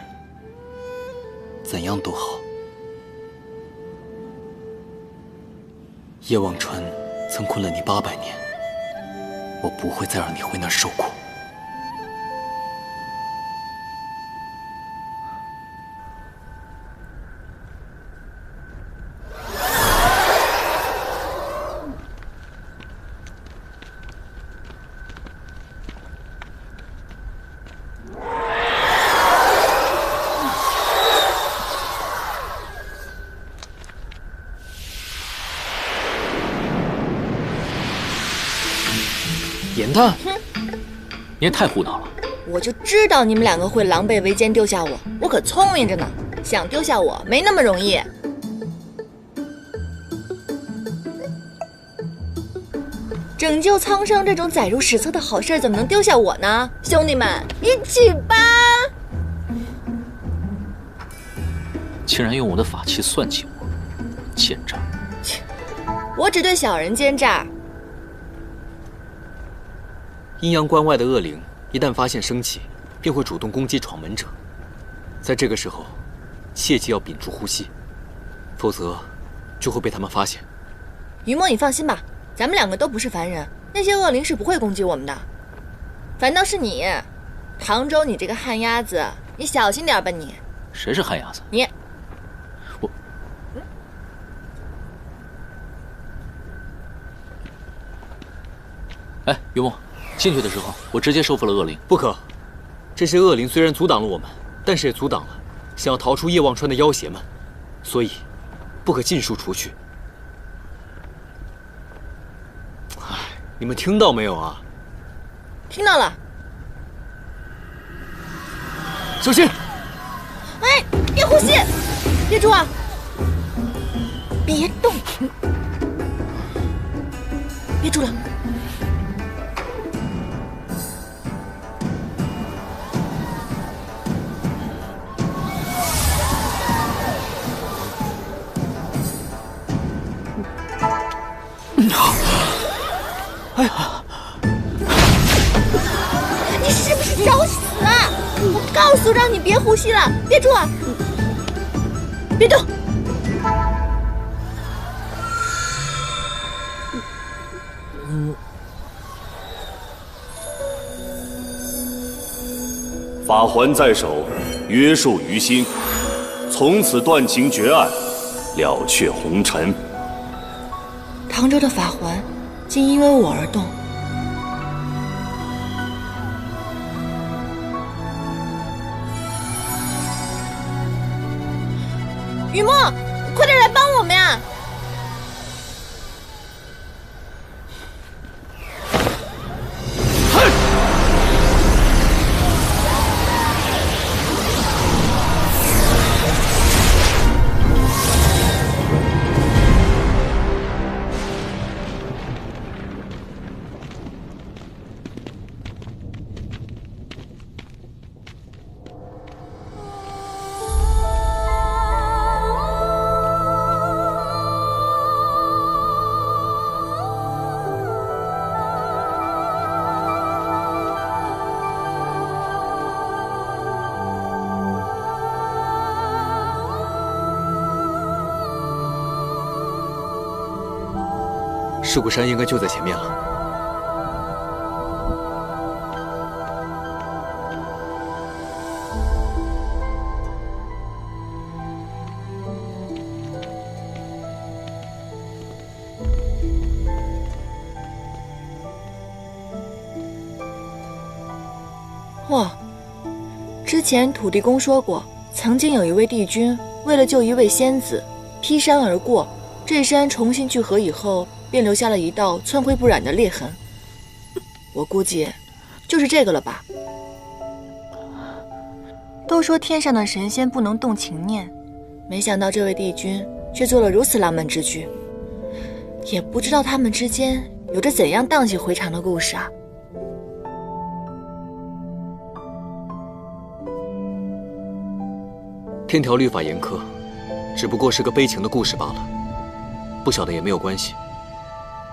怎样都好。叶忘川曾困了你800年，我不会再让你回那儿受苦。颜淡，你也太胡闹了！我就知道你们2个会狼狈为奸丢下我，我可聪明着呢，想丢下我没那么容易。拯救苍生这种载入史册的好事，怎么能丢下我呢？兄弟们，一起吧！竟然用我的法器算计我，奸诈！我只对小人奸诈。阴阳关外的恶灵一旦发现生气，便会主动攻击闯门者。在这个时候，切记要屏住呼吸，否则就会被他们发现。于墨，你放心吧，咱们2个都不是凡人，那些恶灵是不会攻击我们的。反倒是你，唐周，你这个旱鸭子，你小心点吧你。谁是旱鸭子？你。我。哎，于墨。进去的时候，我直接收服了恶灵。不可，这些恶灵虽然阻挡了我们，但是也阻挡了想要逃出叶忘川的妖邪们，所以不可尽数除去。哎，你们听到没有啊？听到了。小心！哎，别呼吸，别住啊！别动，别住了。哎呀！你是不是找死啊？我告诉让你别呼吸了，别住啊！别动！法环在手，约束于心，从此断情绝案，了却红尘。唐州的法环竟因为我而动。雨墨，快点来帮我们呀！尸骨山应该就在前面了。哇，之前土地公说过，曾经有一位帝君为了救一位仙子，劈山而过，这山重新聚合以后，便留下了一道寸灰不染的裂痕。我估计就是这个了吧。都说天上的神仙不能动情念，没想到这位帝君却做了如此浪漫之举。也不知道他们之间有着怎样荡气回肠的故事啊。天条律法严苛，只不过是个悲情的故事罢了，不晓得也没有关系。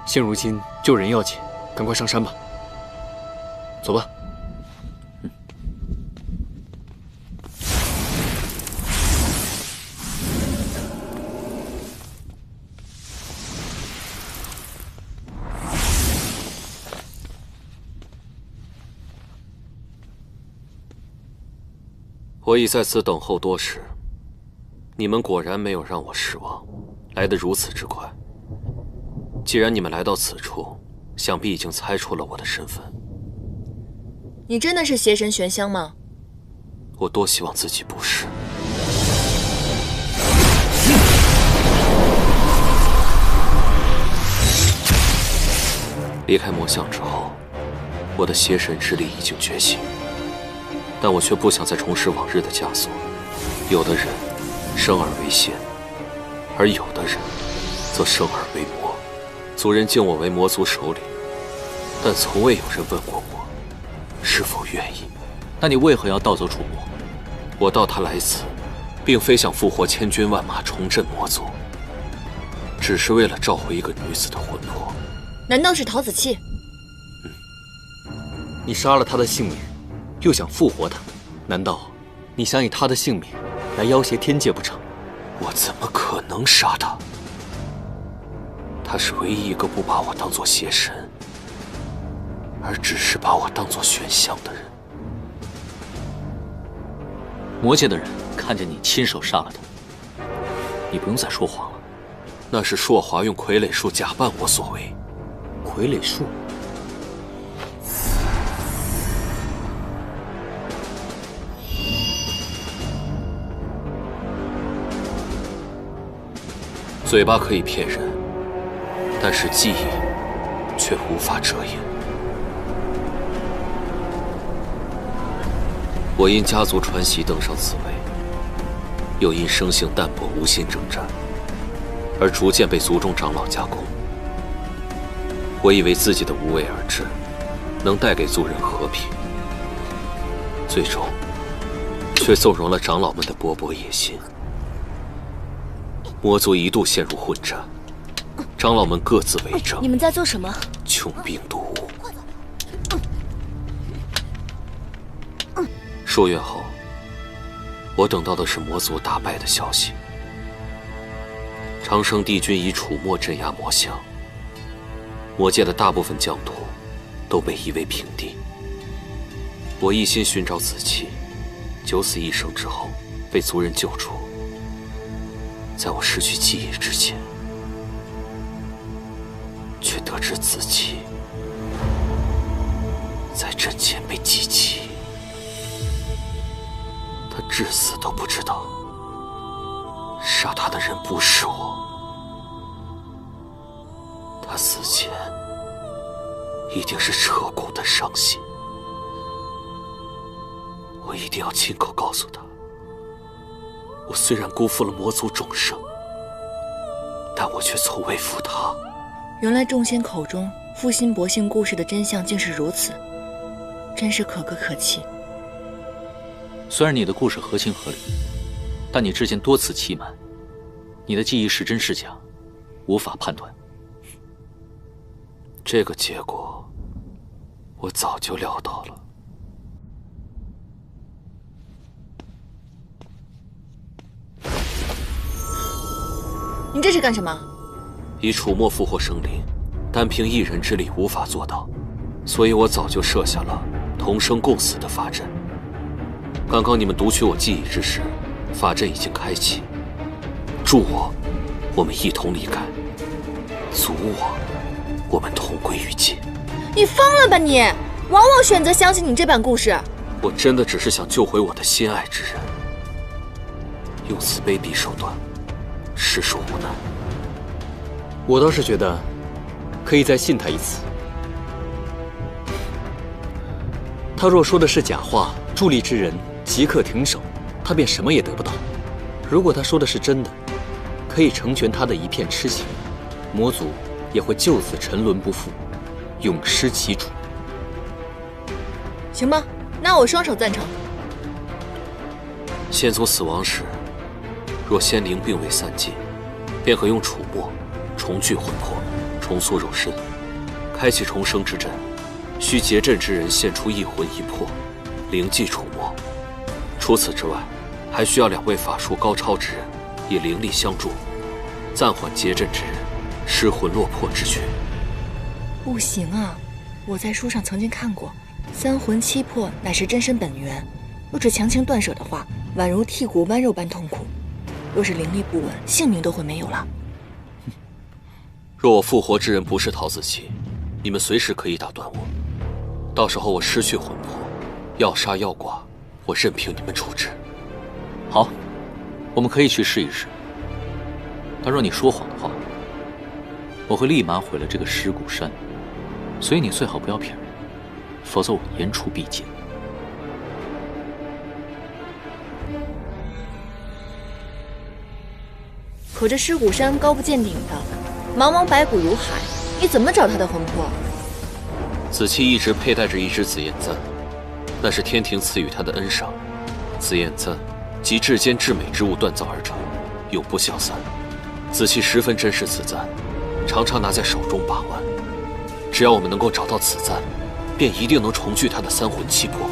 现如今救人要紧，赶快上山吧。走吧。我已在此等候多时，你们果然没有让我失望，来得如此之快。既然你们来到此处，想必已经猜出了我的身份。你真的是邪神玄香吗？我多希望自己不是。离开魔像之后，我的邪神之力已经觉醒，但我却不想再重施往日的枷锁。有的人生而为仙，而有的人则生而为魔。族人敬我为魔族首领，但从未有人问过我是否愿意。那你为何要盗走楚魔？我盗他来此，并非想复活千军万马，重振魔族，只是为了召回一个女子的魂魄。难道是陶子气？你杀了他的性命，又想复活他，难道你想以他的性命来要挟天界不成？我怎么可能杀他？他是唯一一个不把我当作邪神，而只是把我当作玄香的人。魔界的人看见你亲手杀了他，你不用再说谎了。那是硕华用傀儡术假扮我所为。傀儡术？嘴巴可以骗人，但是记忆却无法遮掩。我因家族传习登上此位，又因生性淡薄无心征战，而逐渐被族中长老加工。我以为自己的无为而治能带给族人和平，最终却纵容了长老们的勃勃野心。魔族一度陷入混战，长老们各自为政。你们在做什么？穷兵黩武。数月后，我等到的是魔族大败的消息。长生帝君以楚墨镇压魔像，魔界的大部分疆土都被夷为平地。我一心寻找子期，九死一生之后被族人救出，在我失去记忆之前，却得知子期在阵前被击击，他至死都不知道杀他的人不是我。他死前一定是彻骨的伤心，我一定要亲口告诉他，我虽然辜负了魔族众生，但我却从未负他。原来众仙口中负心薄幸故事的真相竟是如此，真是可歌可泣。虽然你的故事合情合理，但你之前多次欺瞒，你的记忆是真是假，无法判断。这个结果，我早就料到了。你这是干什么？以楚墨复活生灵，单凭一人之力无法做到，所以我早就设下了同生共死的法阵。刚刚你们读取我记忆之时，法阵已经开启。助我，我们一同离开；阻我，我们同归于尽。你疯了吧你！枉我选择相信你这版故事。我真的只是想救回我的心爱之人，用此卑鄙手段，实属无奈。我倒是觉得，可以再信他一次。他若说的是假话，助力之人即刻停手，他便什么也得不到。如果他说的是真的，可以成全他的一片痴情，魔族也会就此沉沦不复，永失其主。行吧，那我双手赞成。仙族死亡时，若仙灵并未散尽，便可用楚墨重聚魂魄，重塑肉身，开启重生之阵。需结阵之人献出一魂一魄，灵祭楚墨。除此之外，还需要2位法术高超之人，以灵力相助，暂缓结阵之人失魂落魄之缺。不行啊，我在书上曾经看过，3魂7魄乃是真身本源，若是强行断舍的话，宛如剔骨剜肉般痛苦。若是灵力不稳，性命都会没有了。若我复活之人不是陶子期，你们随时可以打断我。到时候我失去魂魄，要杀要剐，我任凭你们处置。好，我们可以去试一试。但若你说谎的话，我会立马毁了这个尸骨山。所以你最好不要骗人，否则我言出必践。可这尸骨山高不见顶的，茫茫白骨如海，你怎么找他的魂魄？子期一直佩戴着一只紫焰簪，那是天庭赐予他的恩赏。紫焰簪集至坚至美之物锻造而成，永不消散。子期十分珍视此簪，常常拿在手中把玩。只要我们能够找到此簪，便一定能重聚他的3魂7魄。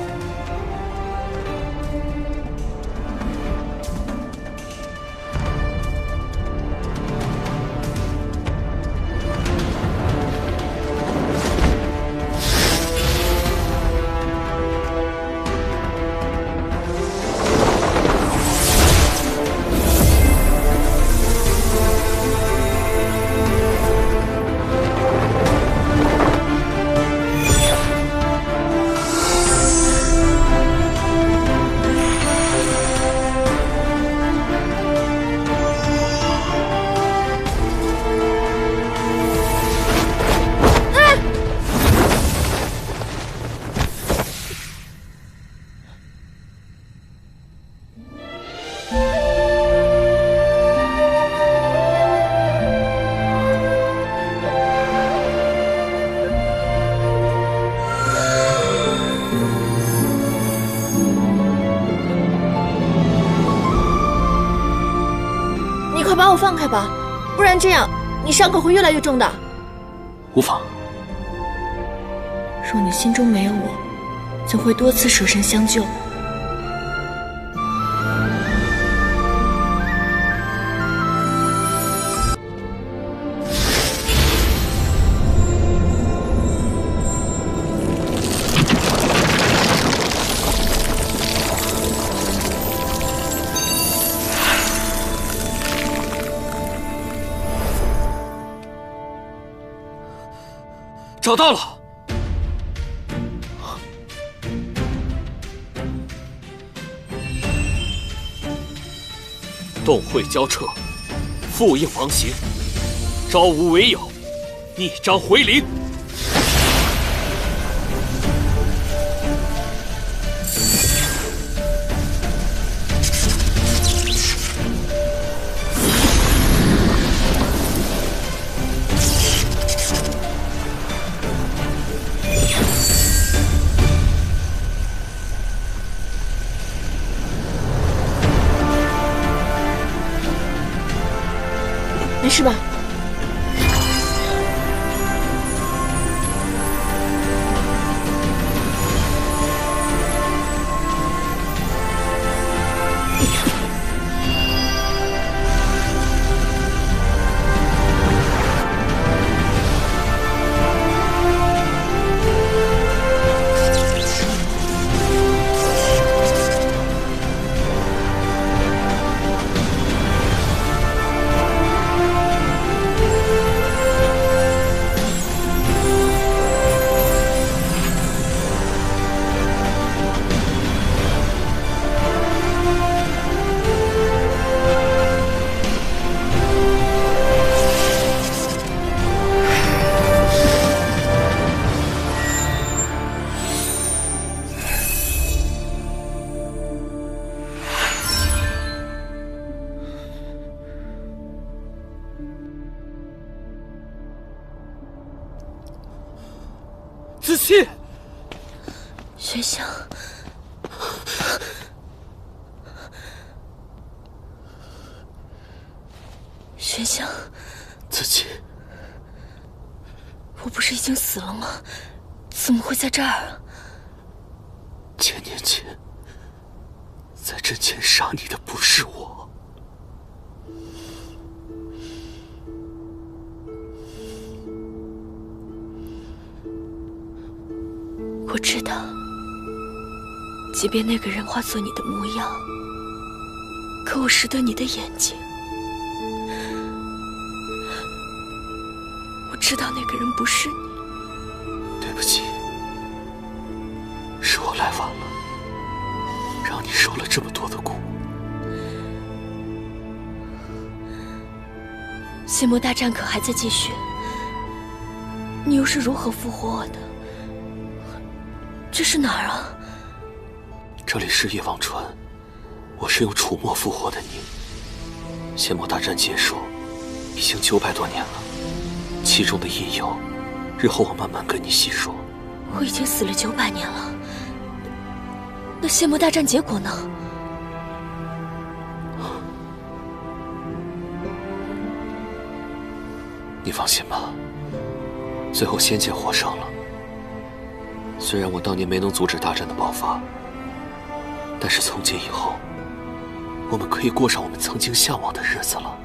快把我放开吧，不然这样你伤口会越来越重的。无妨。若你心中没有我，怎会多次舍身相救？找到了。洞会交彻，复应王邪，招无为有，逆章回灵。没事吧？子期，学香，学香，子期，我不是已经死了吗？怎么会在这儿啊？千年前，在阵前杀你的不是我。我知道，即便那个人化作你的模样，可我识得你的眼睛。我知道那个人不是你。对不起，是我来晚了，让你受了这么多的苦。邪魔大战可还在继续？你又是如何复活我的？这是哪儿啊？这里是夜望川，我是用楚墨复活的你。邪魔大战结束，已经900多年了，其中的因由，日后我慢慢跟你细说。我已经死了900年了，那邪魔大战结果呢？你放心吧，最后仙界获胜了。虽然我当年没能阻止大战的爆发，但是从今以后，我们可以过上我们曾经向往的日子了。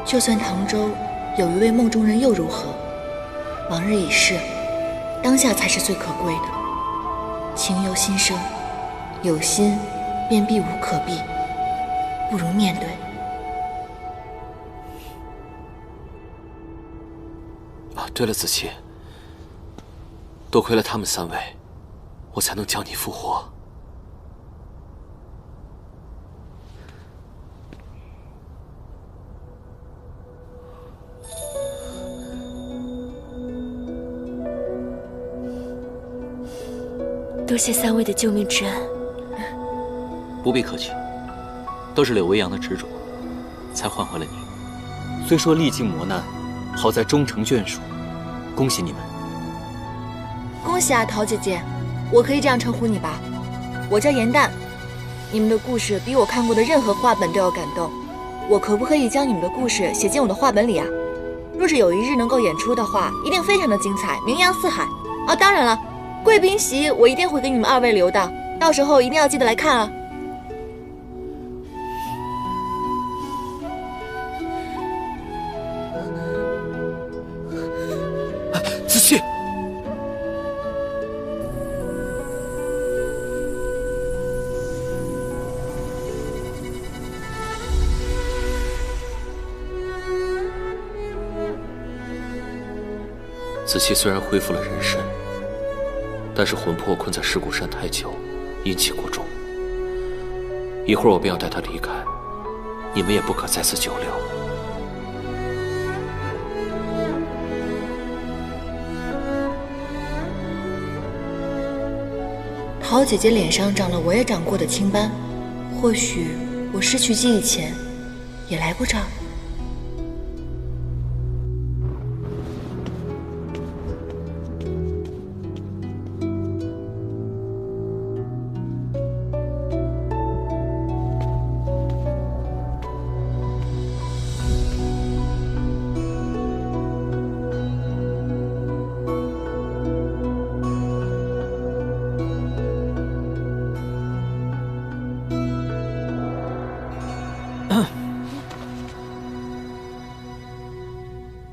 就算唐州有一位梦中人又如何？往日已逝，当下才是最可贵的。情由心生，有心便避无可避，不如面对。啊，对了，子期，多亏了他们3位，我才能将你复活。多谢3位的救命之恩。不必客气，都是柳微阳的执着，才换回了你。虽说历经磨难，好在终成眷属，恭喜你们。恭系啊，桃姐姐，我可以这样称呼你吧？我叫严淡。你们的故事比我看过的任何画本都要感动，我可不可以将你们的故事写进我的画本里啊？若是有一日能够演出的话，一定非常的精彩，名扬四海。哦，当然了，贵宾席我一定会给你们2位留的，到时候一定要记得来看啊。子期，子期虽然恢复了人身，但是魂魄困在尸骨山太久，阴气过重。一会儿我便要带他离开，你们也不可在此久留。桃姐姐脸上长了我也长过的青斑，或许我失去记忆前也来过这儿。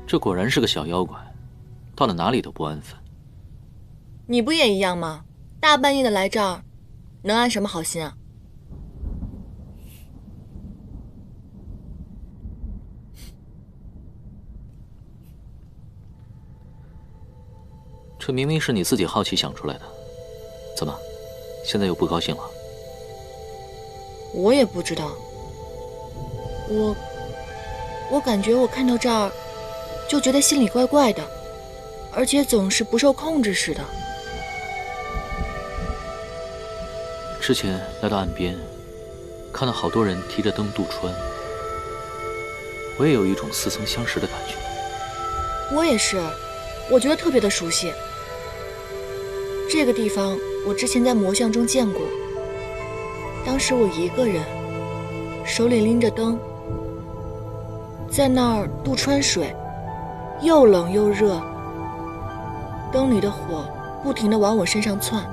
这果然是个小妖怪，到了哪里都不安分。你不也一样吗？大半夜的来这儿，能安什么好心啊？这明明是你自己好奇想出来的，怎么，现在又不高兴了？我也不知道，我感觉我看到这儿，就觉得心里怪怪的，而且总是不受控制似的。之前来到岸边，看到好多人提着灯渡川，我也有一种似曾相识的感觉。我也是，我觉得特别的熟悉。这个地方我之前在魔像中见过，当时我一个人，手里拎着灯，在那儿渡川水，又冷又热，灯里的火不停地往我身上窜。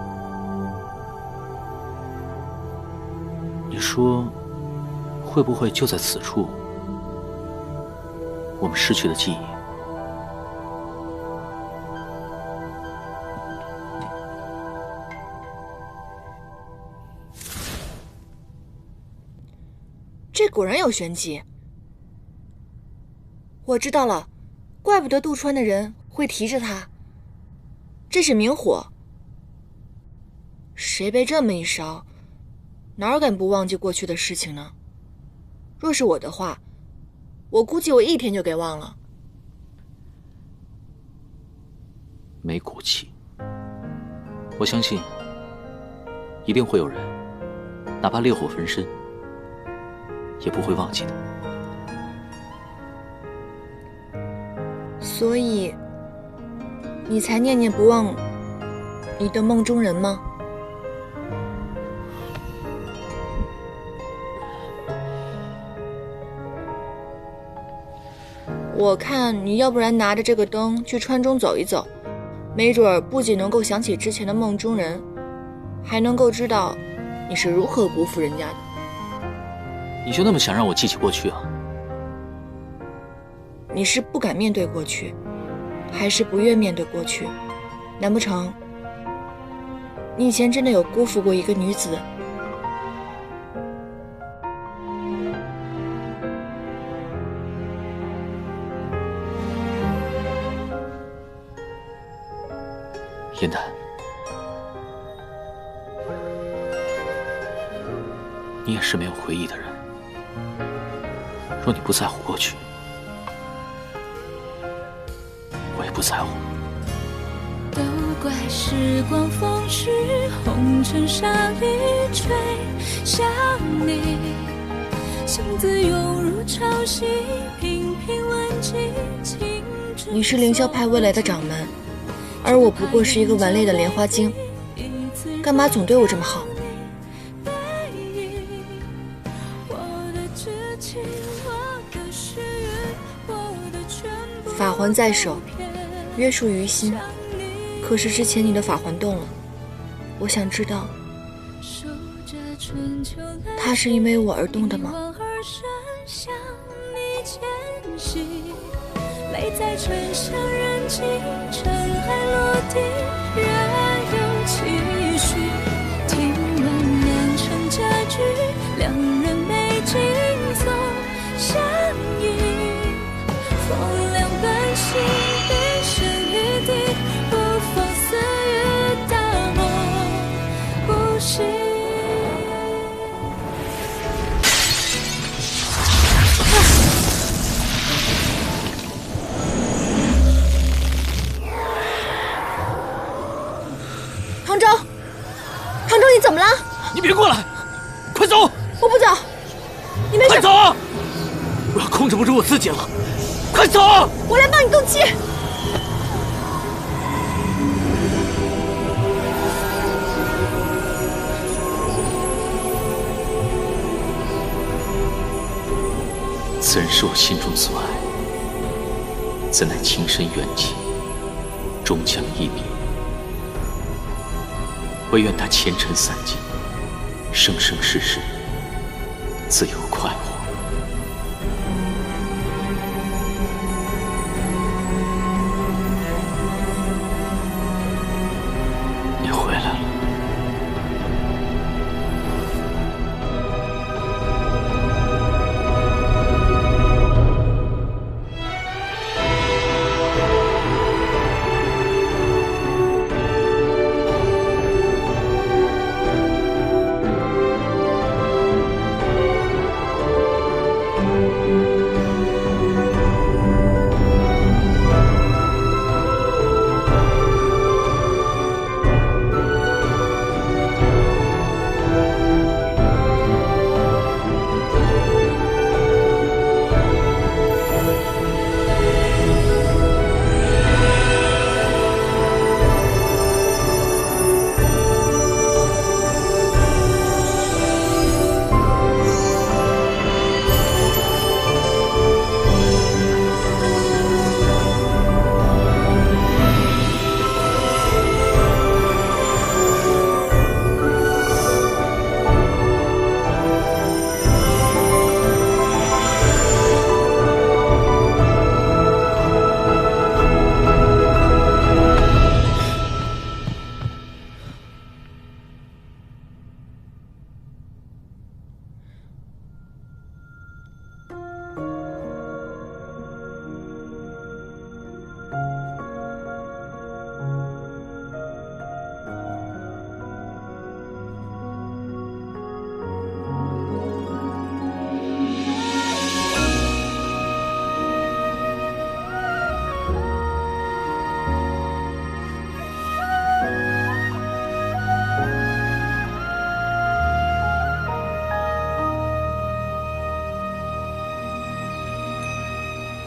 你说，会不会就在此处，我们失去了记忆？这果然有玄机。我知道了，怪不得渡川的人会提着它，这是明火。谁被这么一烧，哪敢不忘记过去的事情呢？若是我的话，我估计我1天就给忘了。没骨气，我相信一定会有人，哪怕烈火焚身，也不会忘记的。所以，你才念念不忘你的梦中人吗？我看你要不然拿着这个灯去川中走一走，没准儿不仅能够想起之前的梦中人，还能够知道你是如何辜负人家的。你就那么想让我记起过去啊？你是不敢面对过去，还是不愿面对过去？难不成你以前真的有辜负过一个女子？燕丹，你也是没有回忆的人。若你不在乎过去，我也不在乎。都怪时光风逝，红尘沙砾吹向你，相自涌入潮汐，平平万顷。你是凌霄派未来的掌门，而我不过是一个顽劣的莲花精，干嘛总对我这么好？法环在手，约束于心。可是之前你的法环动了，我想知道，它是因为我而动的吗？泪在唇上燃尽，尘埃落地，仍有期许。听闻酿成佳句，两人美景总相依。风凉半醒，一生一地，不放肆与大梦不息。唐周，你怎么了？你别过来，快走！我不走，你没事。快走！我要控制不住我自己了，快走！我来帮你动气。此人是我心中所爱，怎奈情深缘浅，终将一别。唯愿他前尘散尽，生生世世自由快活。你回来了。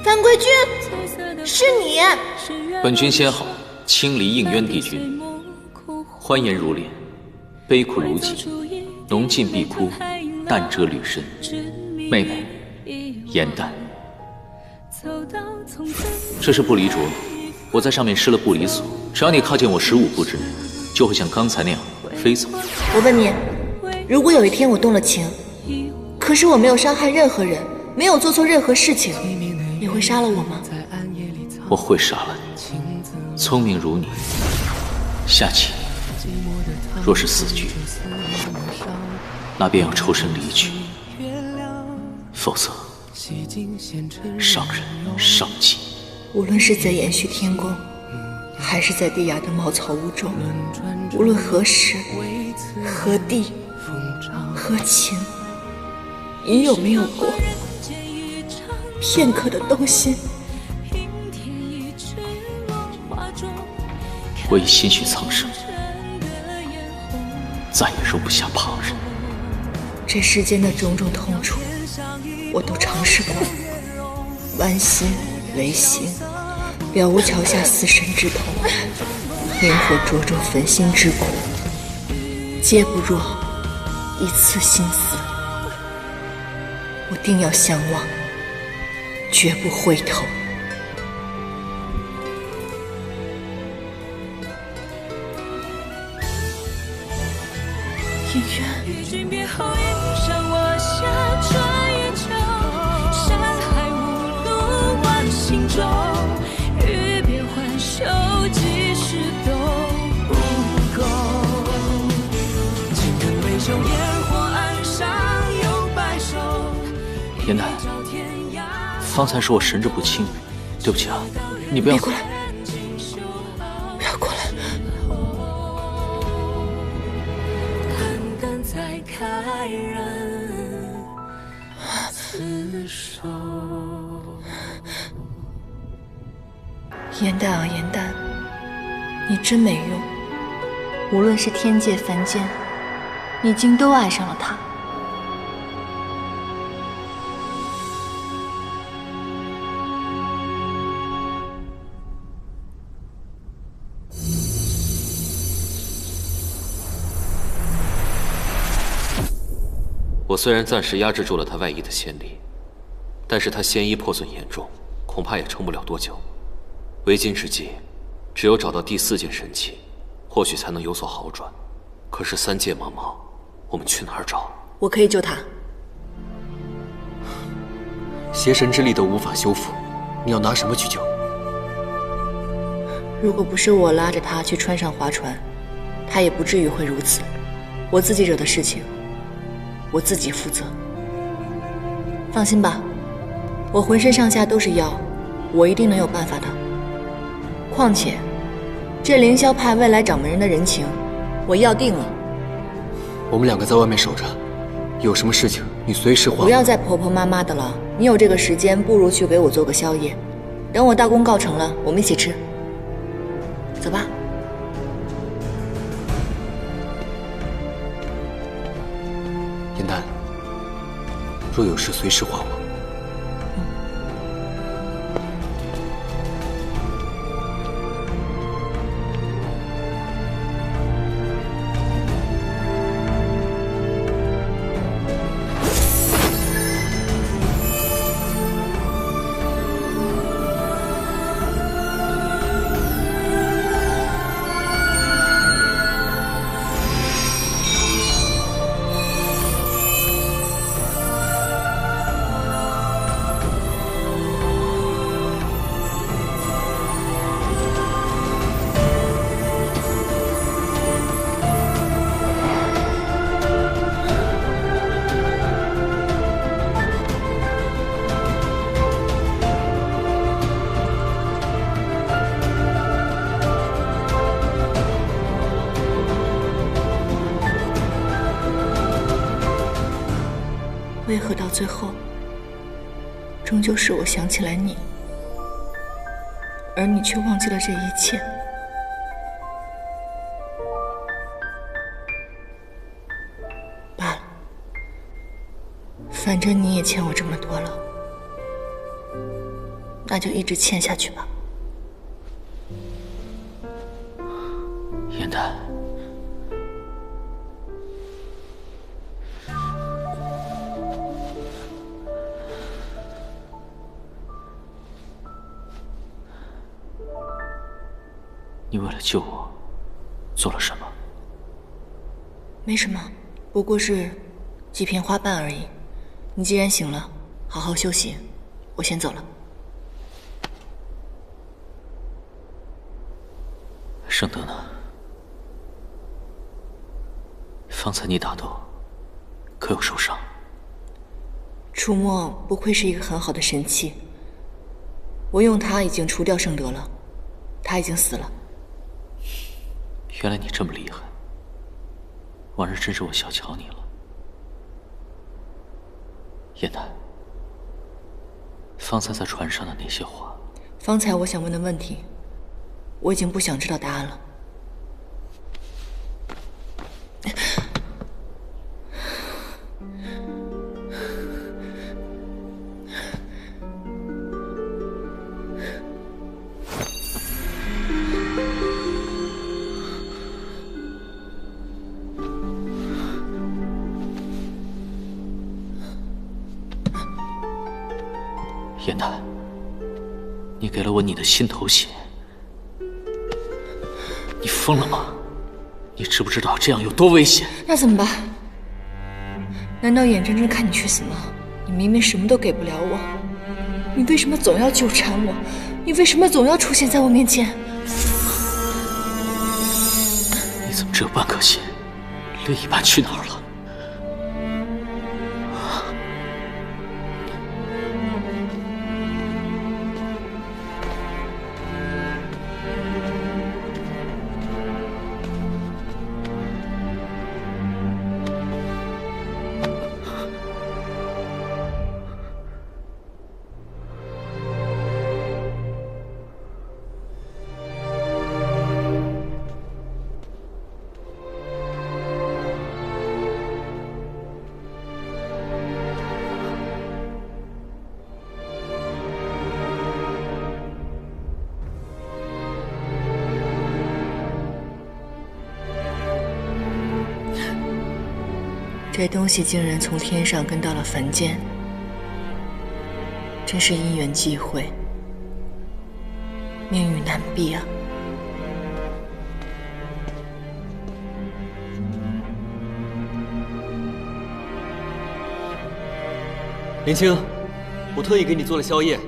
范贵君，是你！本君先好，清离应渊帝君，欢颜如莲，悲苦如己，浓尽碧枯，淡遮履身。妹妹，颜淡。这是不离镯，我在上面施了不离锁，只要你靠近我15步之内，就会像刚才那样飞走。我问你，如果有一天我动了情，可是我没有伤害任何人，没有做错任何事情，你会杀了我吗？我会杀了你。聪明如你，下棋若是死局，那便要抽身离去，否则伤人伤己。无论是在延续天宫，还是在地崖的茅草屋中，无论何时、何地、何情，你有没有过片刻的动心？我已心绪苍生，再也容不下旁人。这世间的种种痛楚，我都尝试过，剜心、违心，了无桥下死神之痛。烟火灼灼焚心之苦，皆不若一次心死。我定要相忘，绝不回头。姻缘，与君别后，一山我下，转眼秋，山海无路万行舟。欲别还休，几时都不够。轻看微袖，烟火岸上有白首。严丹，方才是我神志不清，对不起啊，你不要过来，不要过来。再开人厮守。严丹啊，严丹，你真没用。无论是天界凡间，你竟都爱上了他。我虽然暂时压制住了他外溢的仙力，但是他仙衣破损严重，恐怕也撑不了多久。为今之计，只有找到第4件神器，或许才能有所好转。可是3界茫茫，我们去哪儿找？我可以救他。邪神之力都无法修复，你要拿什么去救？如果不是我拉着他去川上划船，他也不至于会如此。我自己惹的事情，我自己负责。放心吧，我浑身上下都是药，我一定能有办法的。况且，这凌霄派未来掌门人的人情，我要定了。我们2个在外面守着，有什么事情你随时唤我。不要再婆婆妈妈的了，你有这个时间，不如去给我做个宵夜。等我大功告成了，我们一起吃。走吧。严丹，若有事随时唤我。为何到最后，终究是我想起来你，而你却忘记了这一切？罢了，反正你也欠我这么多了，那就一直欠下去吧。严丹。你为了救我，做了什么？没什么，不过是几片花瓣而已。你既然醒了，好好休息，我先走了。圣德呢？方才你打斗，可有受伤？楚墨不愧是一个很好的神器，我用它已经除掉圣德了，他已经死了。原来你这么厉害，往日真是我小瞧你了。严丹，方才在船上的那些话，方才我想问的问题，我已经不想知道答案了。燕丹，你给了我你的心头血，你疯了吗？你知不知道这样有多危险？那怎么办？难道眼睁睁看你去死吗？你明明什么都给不了我，你为什么总要纠缠我？你为什么总要出现在我面前？你怎么只有半颗心？另一半去哪儿了？这东西竟然从天上跟到了凡间，真是因缘际会，命运难避啊！林青，我特意给你做了宵夜，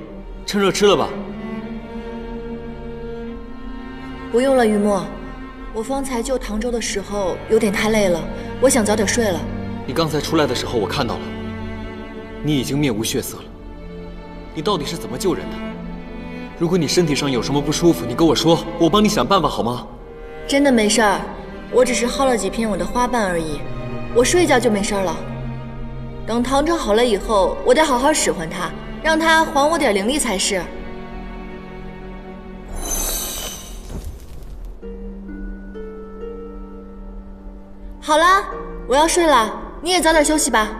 趁热吃了吧。不用了，于墨，我方才救唐周的时候有点太累了，我想早点睡了。你刚才出来的时候，我看到了，你已经面无血色了。你到底是怎么救人的？如果你身体上有什么不舒服，你跟我说，我帮你想办法好吗？真的没事儿，我只是薅了几片我的花瓣而已，我睡一觉就没事了。等唐周好了以后，我得好好使唤他，让他还我点灵力才是。好了，我要睡了，你也早点休息吧。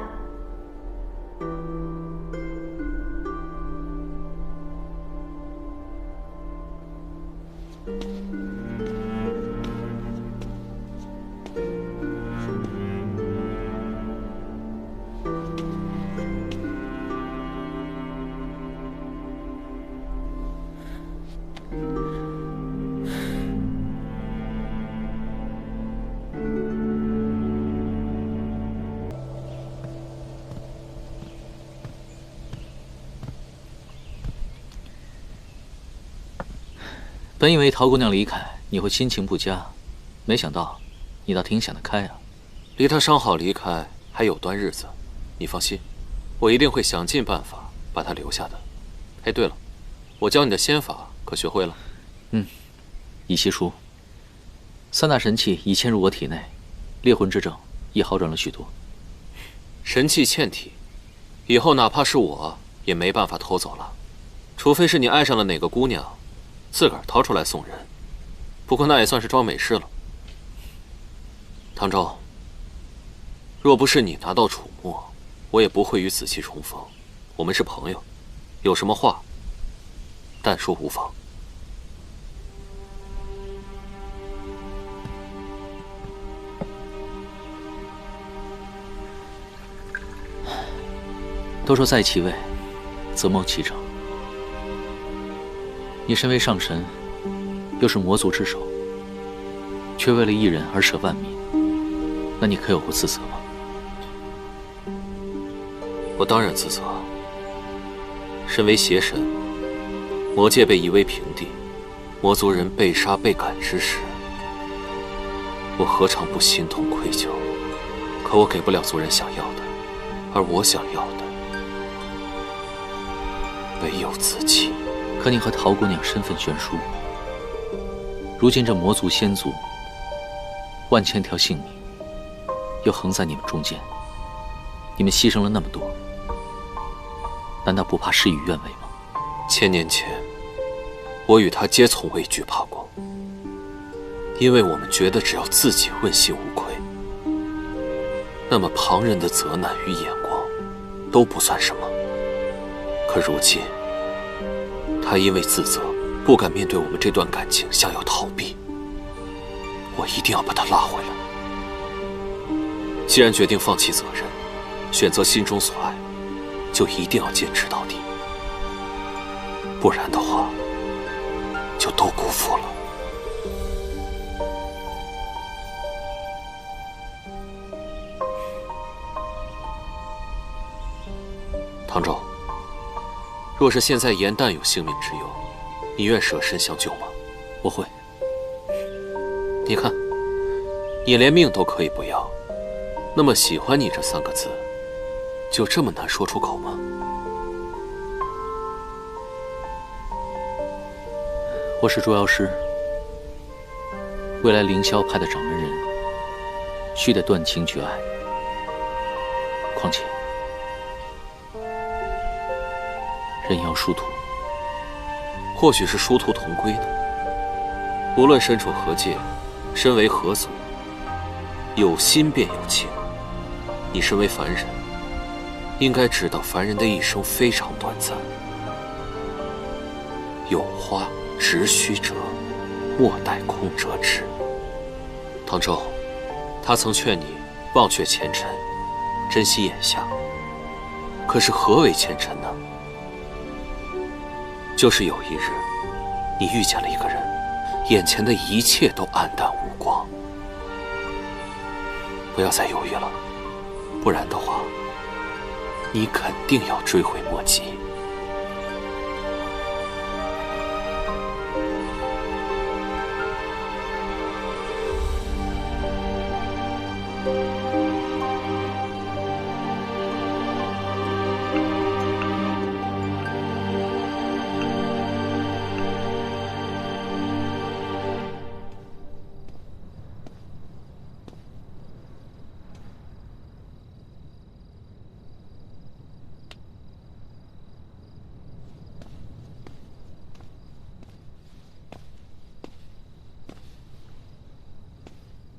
本以为陶姑娘离开你会心情不佳，没想到你倒挺想得开啊。离她伤好离开还有段日子，你放心，我一定会想尽办法把她留下的。哎，对了，我教你的仙法可学会了？以西书，三大神器已嵌入我体内，猎魂之症亦好转了许多。神器嵌体，以后哪怕是我也没办法偷走了，除非是你爱上了哪个姑娘，自个儿掏出来送人。不过那也算是装没事了。唐昭，若不是你拿到楚墨，我也不会与子期重逢。我们是朋友，有什么话但说无妨。都说在其位，则谋其政。你身为上神，又是魔族之首，却为了一人而舍万民，那你可有过自责吗？我当然自责。身为邪神，魔界被夷为平地，魔族人被杀被赶之时，我何尝不心痛愧疚？可我给不了族人想要的，而我想要的唯有自己。可你和陶姑娘身份悬殊，如今这魔族仙族万千条性命又横在你们中间，你们牺牲了那么多，难道不怕事与愿违吗？1000年前，我与他皆从未惧怕过，因为我们觉得只要自己问心无愧，那么旁人的责难与眼光都不算什么。可如今，他因为自责，不敢面对我们这段感情，想要逃避。我一定要把他拉回来。既然决定放弃责任，选择心中所爱，就一定要坚持到底。不然的话，就都辜负了。唐周，若是现在严旦有性命之忧，你愿舍身相救吗？我会。你看，你连命都可以不要，那么喜欢你这3个字，就这么难说出口吗？我是捉妖师，未来凌霄派的掌门人，须得断情绝爱。况且，人妖殊途，或许是殊途同归呢。无论身处何界，身为何族，有心便有情。你身为凡人，应该知道凡人的一生非常短暂。有花直须折，莫待空折枝。唐周，他曾劝你忘却前尘，珍惜眼下。可是何为前尘呢？就是有一日，你遇见了一个人，眼前的一切都黯淡无光。不要再犹豫了，不然的话，你肯定要追悔莫及。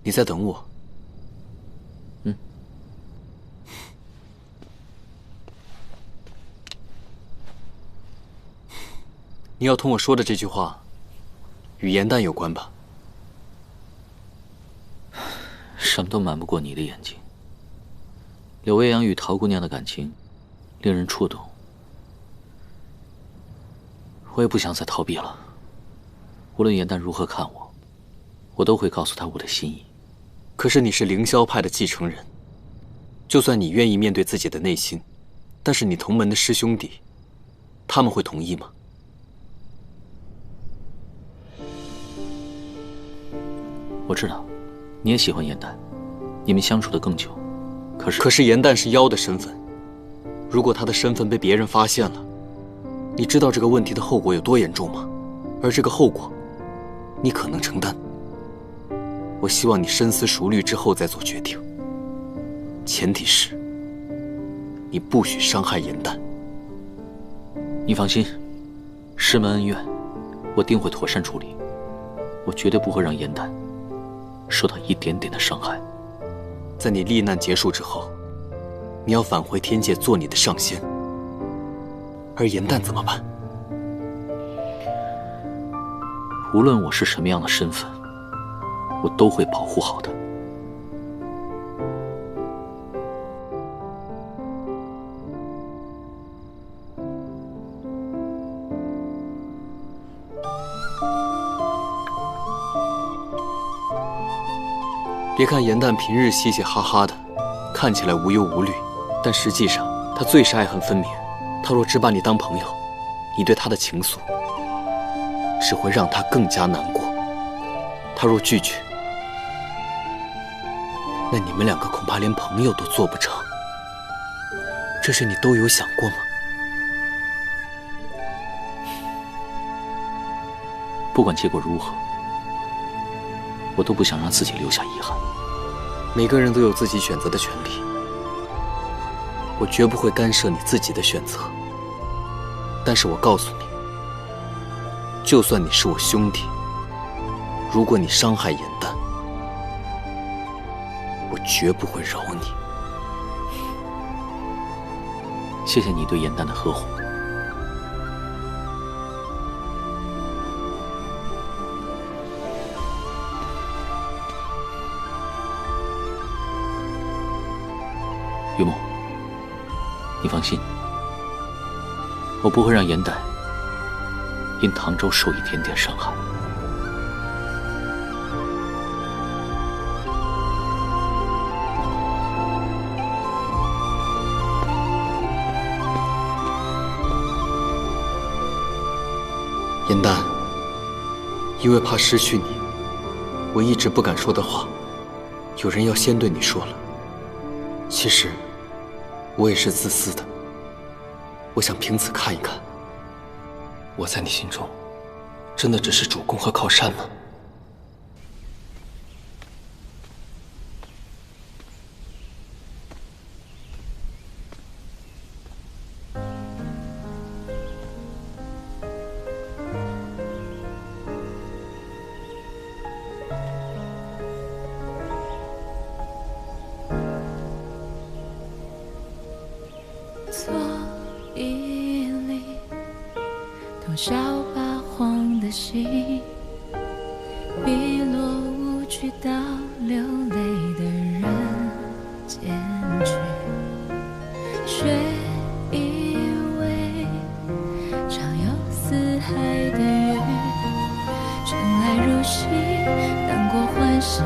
你在等我？嗯。你要同我说的这句话，与严旦有关吧？什么都瞒不过你的眼睛。柳微阳与陶姑娘的感情，令人触动。我也不想再逃避了。无论严旦如何看我，我都会告诉他我的心意。可是你是凌霄派的继承人，就算你愿意面对自己的内心，但是你同门的师兄弟，他们会同意吗？我知道，你也喜欢严旦，你们相处得更久。可是严旦是妖的身份，如果他的身份被别人发现了，你知道这个问题的后果有多严重吗？而这个后果，你可能承担。我希望你深思熟虑之后再做决定，前提是你不许伤害严旦。你放心，师门恩怨，我定会妥善处理。我绝对不会让严旦受到一点点的伤害。在你历难结束之后，你要返回天界做你的上仙，而严旦怎么办？无论我是什么样的身份，我都会保护好的。别看严旦平日嘻嘻哈哈的，看起来无忧无虑，但实际上他最是爱恨分明。他若只把你当朋友，你对他的情愫只会让他更加难过。他若拒绝，那你们两个恐怕连朋友都做不成。这事你都有想过吗？不管结果如何，我都不想让自己留下遗憾。每个人都有自己选择的权利，我绝不会干涉你自己的选择。但是我告诉你，就算你是我兄弟，如果你伤害严旦，我绝不会饶你。谢谢你对严旦的呵护。玉梦，你放心，我不会让严旦因唐州受一点点伤害。颜淡，因为怕失去你，我一直不敢说的话，有人要先对你说了。其实，我也是自私的。我想凭此看一看，我在你心中，真的只是主公和靠山吗？昨一粒多少发黄的心，碧落无趣到流泪的人间去，却以为常有四海的雨，尘埃如洗，难过欢喜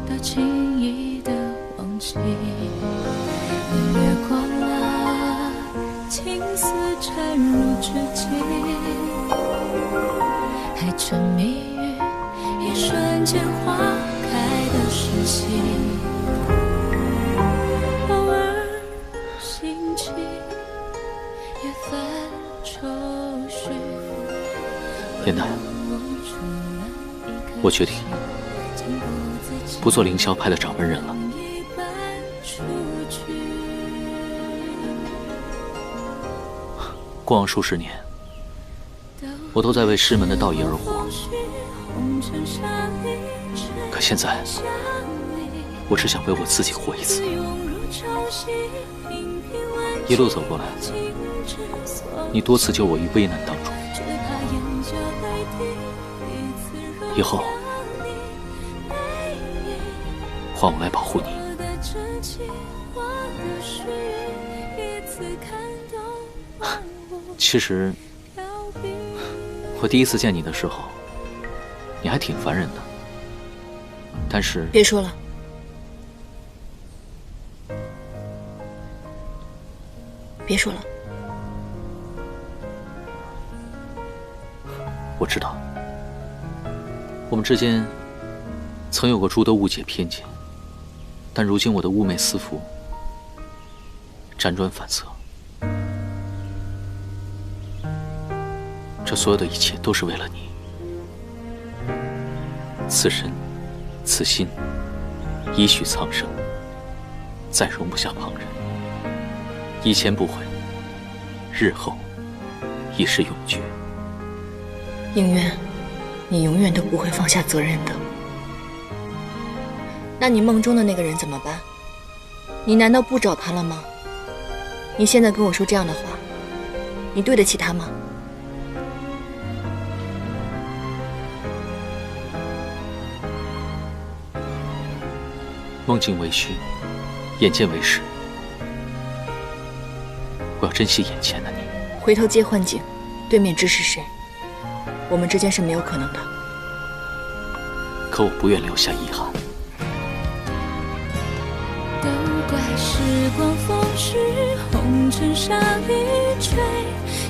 都轻易的忘记。你掠过了青丝沉入至今，还沉迷于一瞬间花开的时期，偶尔兴起也泛愁绪。颜淡，我决定不做凌霄派的掌门人了。过往数十年，我都在为师门的道义而活。可现在，我只想为我自己活一次。一路走过来，你多次救我于危难当中。以后，换我来保护你。其实，我第一次见你的时候，你还挺烦人的。但是别说了，别说了。我知道，我们之间曾有过诸多误解偏见，但如今我的寤寐思服，辗转反侧。这所有的一切都是为了你，此身，此心，已许苍生，再容不下旁人。以前不悔，日后亦是永绝。应渊，你永远都不会放下责任的。那你梦中的那个人怎么办？你难道不找他了吗？你现在跟我说这样的话，你对得起他吗？梦境为虚，眼见为实。我要珍惜眼前的你。回头接幻境，对面知是谁？我们之间是没有可能的。可我不愿留下遗憾。都怪时光风逝，红尘沙一吹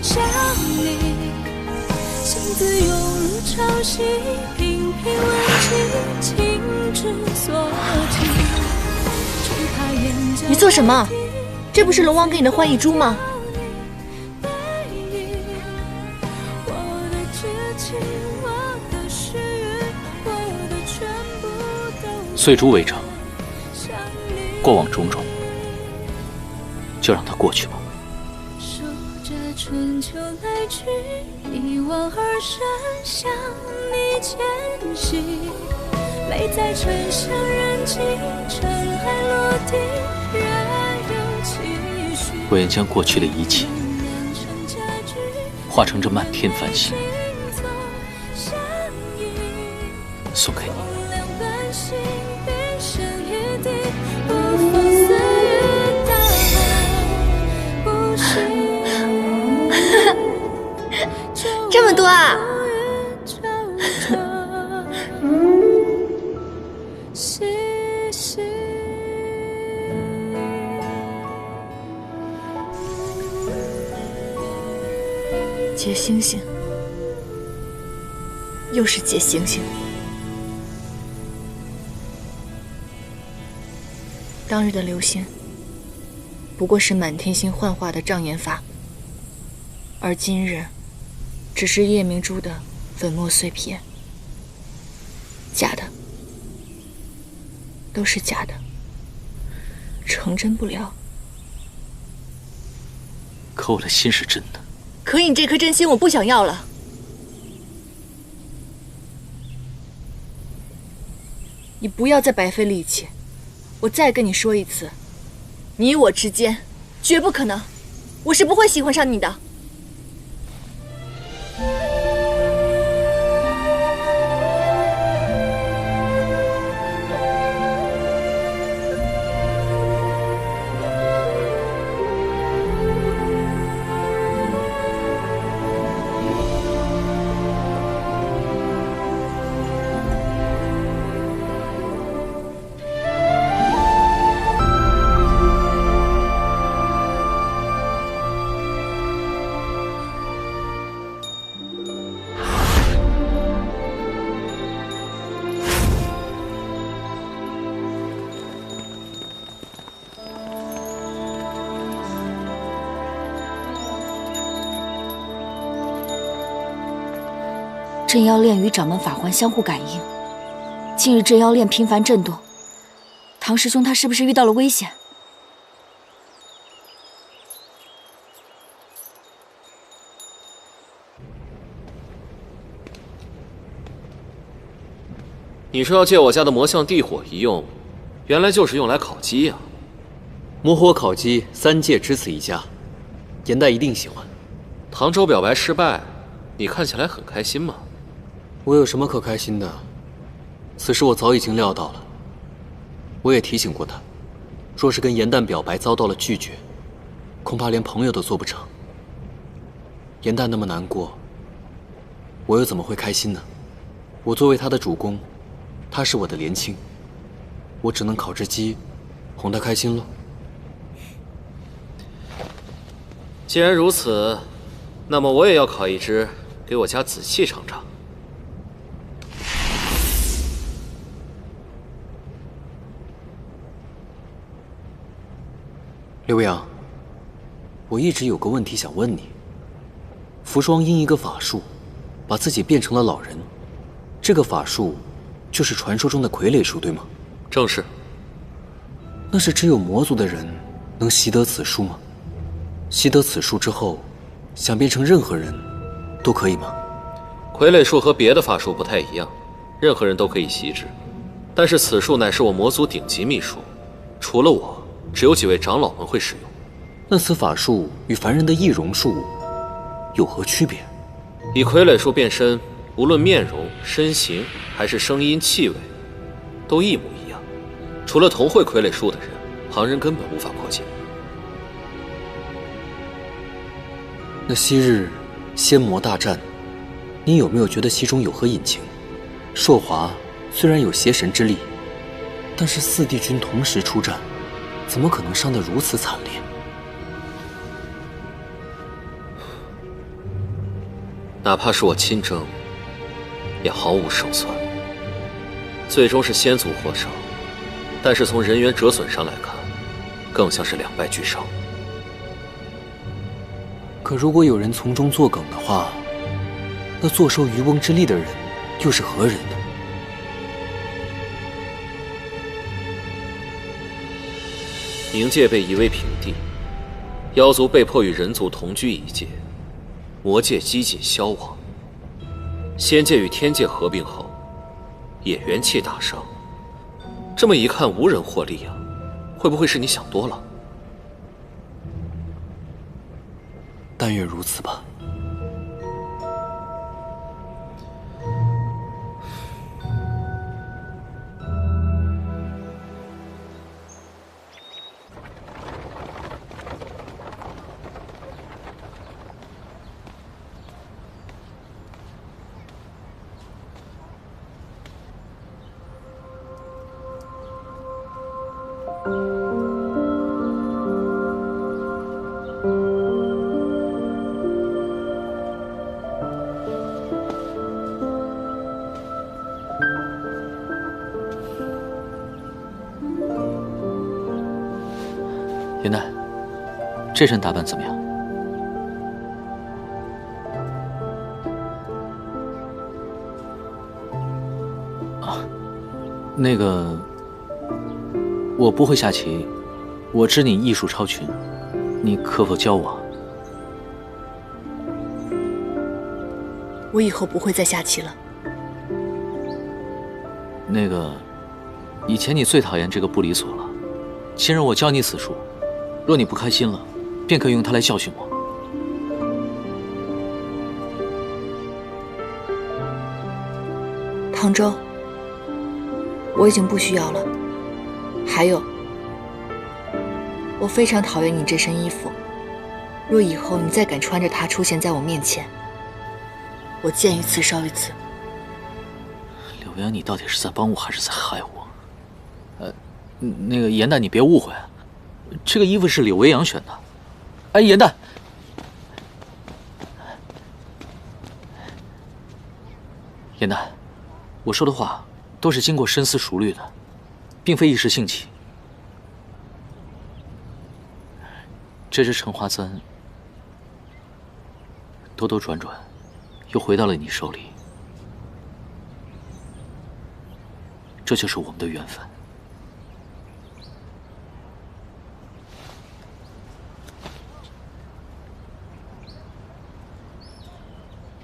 向你，心字涌入潮汐，频频问起，情之所起。你做什么？这不是龙王给你的幻翼珠吗？碎珠为证，过往种种，就让它过去吧。数着春秋来去，一往而深，向你前行。泪在沉香燃尽，尘埃落定，仍有期许。我愿将过去的一切化成这漫天繁星，送给你。这么多啊？结星星，又是结星星。当日的流星，不过是满天星幻化的障眼法，而今日，只是夜明珠的粉末碎片。假的，都是假的，成真不了。可我的心是真的。可你这颗真心我不想要了。你不要再白费力气，我再跟你说一次，你我之间绝不可能，我是不会喜欢上你的。镇妖链与掌门法环相互感应，近日镇妖链频繁震动，唐师兄他是不是遇到了危险？你说要借我家的魔象地火一用，原来就是用来烤鸡呀！魔火烤鸡，3界只此一家，颜代一定喜欢。唐州表白失败，你看起来很开心吗？我有什么可开心的？此事我早已经料到了。我也提醒过他，若是跟颜淡表白遭到了拒绝，恐怕连朋友都做不成。颜淡那么难过，我又怎么会开心呢？我作为他的主公，他是我的连亲，我只能烤只鸡，哄他开心了。既然如此，那么我也要烤一只，给我家子气尝尝。刘洋，我一直有个问题想问你。扶霜因一个法术，把自己变成了老人，这个法术就是传说中的傀儡术，对吗？正是。那是只有魔族的人能习得此术吗？习得此术之后，想变成任何人，都可以吗？傀儡术和别的法术不太一样，任何人都可以习之，但是此术乃是我魔族顶级秘术，除了我，只有几位长老们会使用。那此法术与凡人的易容术有何区别？以傀儡术变身，无论面容、身形还是声音、气味，都一模一样。除了同会傀儡术的人，旁人根本无法破解。那昔日仙魔大战，你有没有觉得其中有何隐情？朔华虽然有邪神之力，但是4帝君同时出战，怎么可能伤得如此惨烈？哪怕是我亲征，也毫无胜算。最终是先族获胜，但是从人员折损上来看，更像是2败俱伤。可如果有人从中作梗的话，那坐收渔翁之利的人又是何人呢？冥界被夷为平地，妖族被迫与人族同居一界，魔界几近消亡，仙界与天界合并后，也元气大伤。这么一看，无人获利啊！会不会是你想多了？但愿如此吧。元旦，这身打扮怎么样？啊，那个，我不会下棋，我知你艺术超群，你可否教我？我以后不会再下棋了。那个，以前你最讨厌这个不离所了，今日我教你此术，若你不开心了，便可以用它来教训我。唐周，我已经不需要了。还有，我非常讨厌你这身衣服，若以后你再敢穿着它出现在我面前，我见一次烧一次。柳阳，你到底是在帮我还是在害我？那个严旦，你别误会，这个衣服是柳维阳选的。哎，严旦，严旦，我说的话都是经过深思熟虑的，并非一时兴起。这只橙花簪兜兜转转，又回到了你手里。这就是我们的缘分。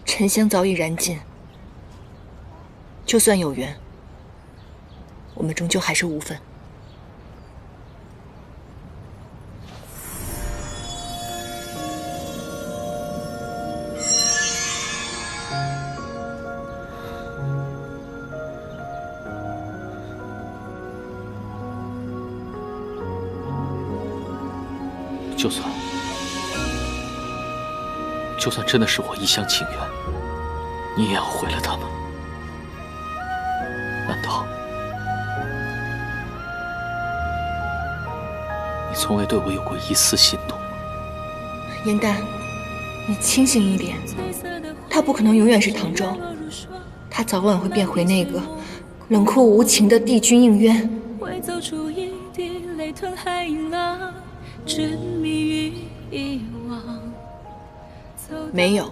沉香早已燃尽，就算有缘，我们终究还是无分。就算真的是我一厢情愿，你也要毁了他们？难道你从未对我有过一丝心动吗？严旦，你清醒一点，他不可能永远是唐周，他早晚会变回那个冷酷无情的帝君应渊。会走出一滴泪吞海浪，执迷于遗忘。没有。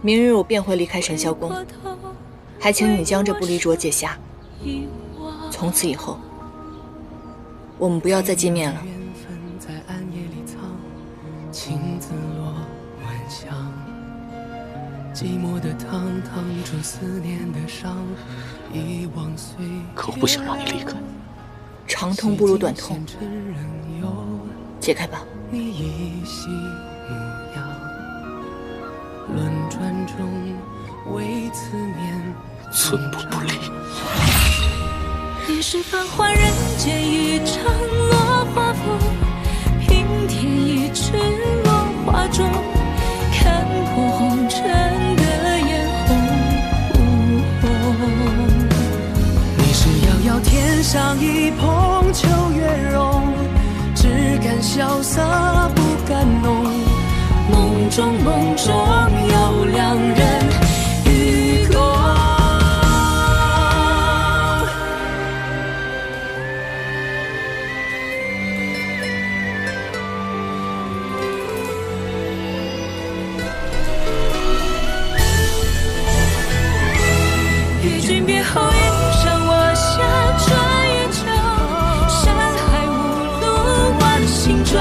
明日我便会离开神霄宫，还请你将这不离镯解下。从此以后，我们不要再见面了。可我不想让你离开。长痛不如短痛，解开吧。寸步不离。你是繁华人间一场落花风，平添一池落花中，看破红尘的眼红。你是遥遥天上一捧秋月容，只敢潇洒不敢浓。梦中有两人与共。与君别后，一生我下转眼秋，山海无路万心中。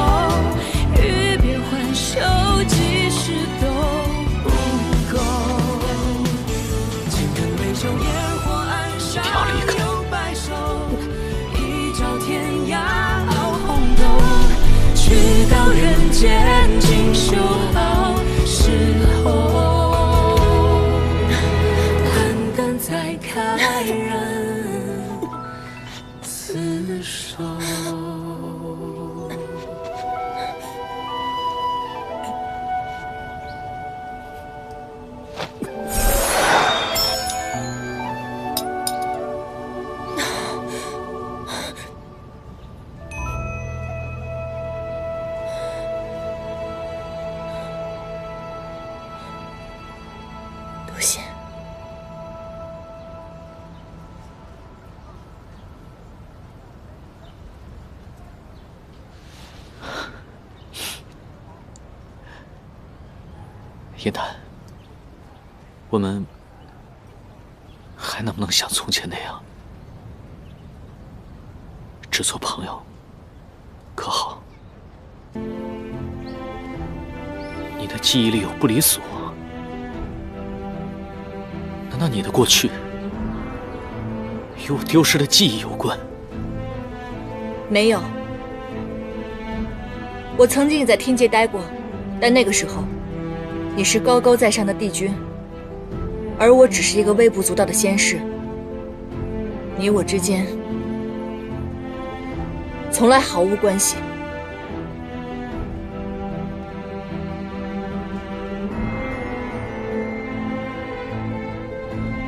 欲别还休，几时都不够。情根微秀，烟火暗杀，留白首，一朝天涯熬红豆。去到人间，锦绣好时候。再开人厮守。多谢。燕丹，我们还能不能像从前那样，只做朋友，可好？你的记忆里有不离所，难道你的过去与我丢失的记忆有关？没有，我曾经也在天界待过，但那个时候，你是高高在上的帝君，而我只是一个微不足道的仙士。你我之间从来毫无关系。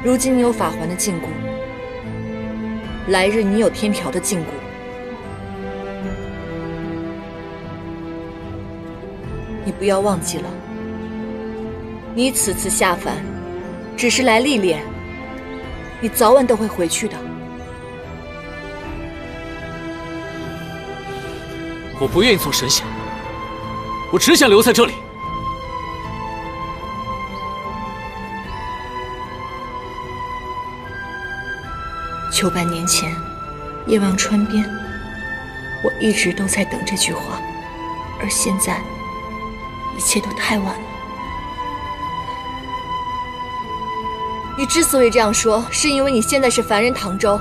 如今你有法环的禁锢，来日你有天条的禁锢。你不要忘记了，你此次下凡，只是来历练，你早晚都会回去的。我不愿意做神仙，我只想留在这里。900年前，夜望川边，我一直都在等这句话，而现在，一切都太晚了。你之所以这样说，是因为你现在是凡人唐周，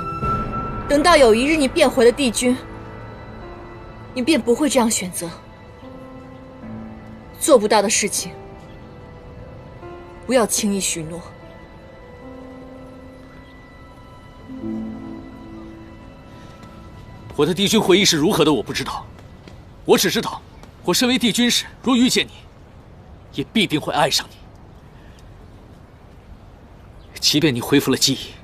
等到有一日你变回了帝君，你便不会这样选择。做不到的事情，不要轻易许诺。我的帝君回忆是如何的，我不知道。我只知道，我身为帝君时，若遇见你，也必定会爱上你。即便你恢复了记忆，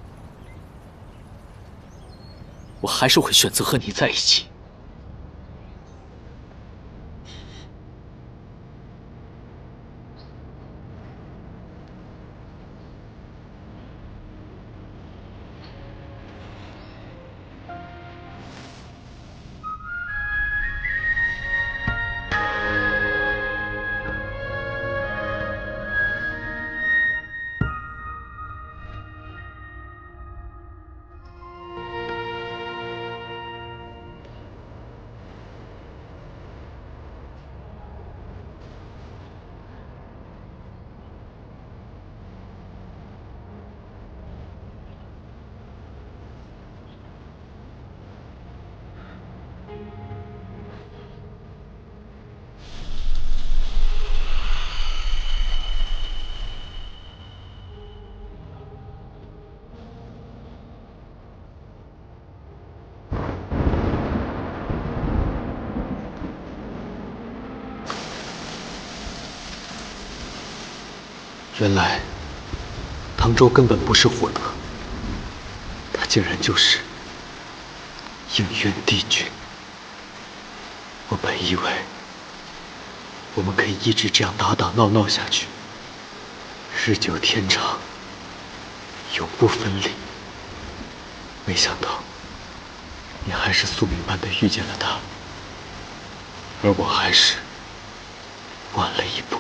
我还是会选择和你在一起。原来，唐周根本不是火德，他竟然就是应元帝君。我本以为我们可以一直这样打打闹闹下去，日久天长，永不分离。没想到，你还是宿命般的遇见了他，而我还是晚了一步。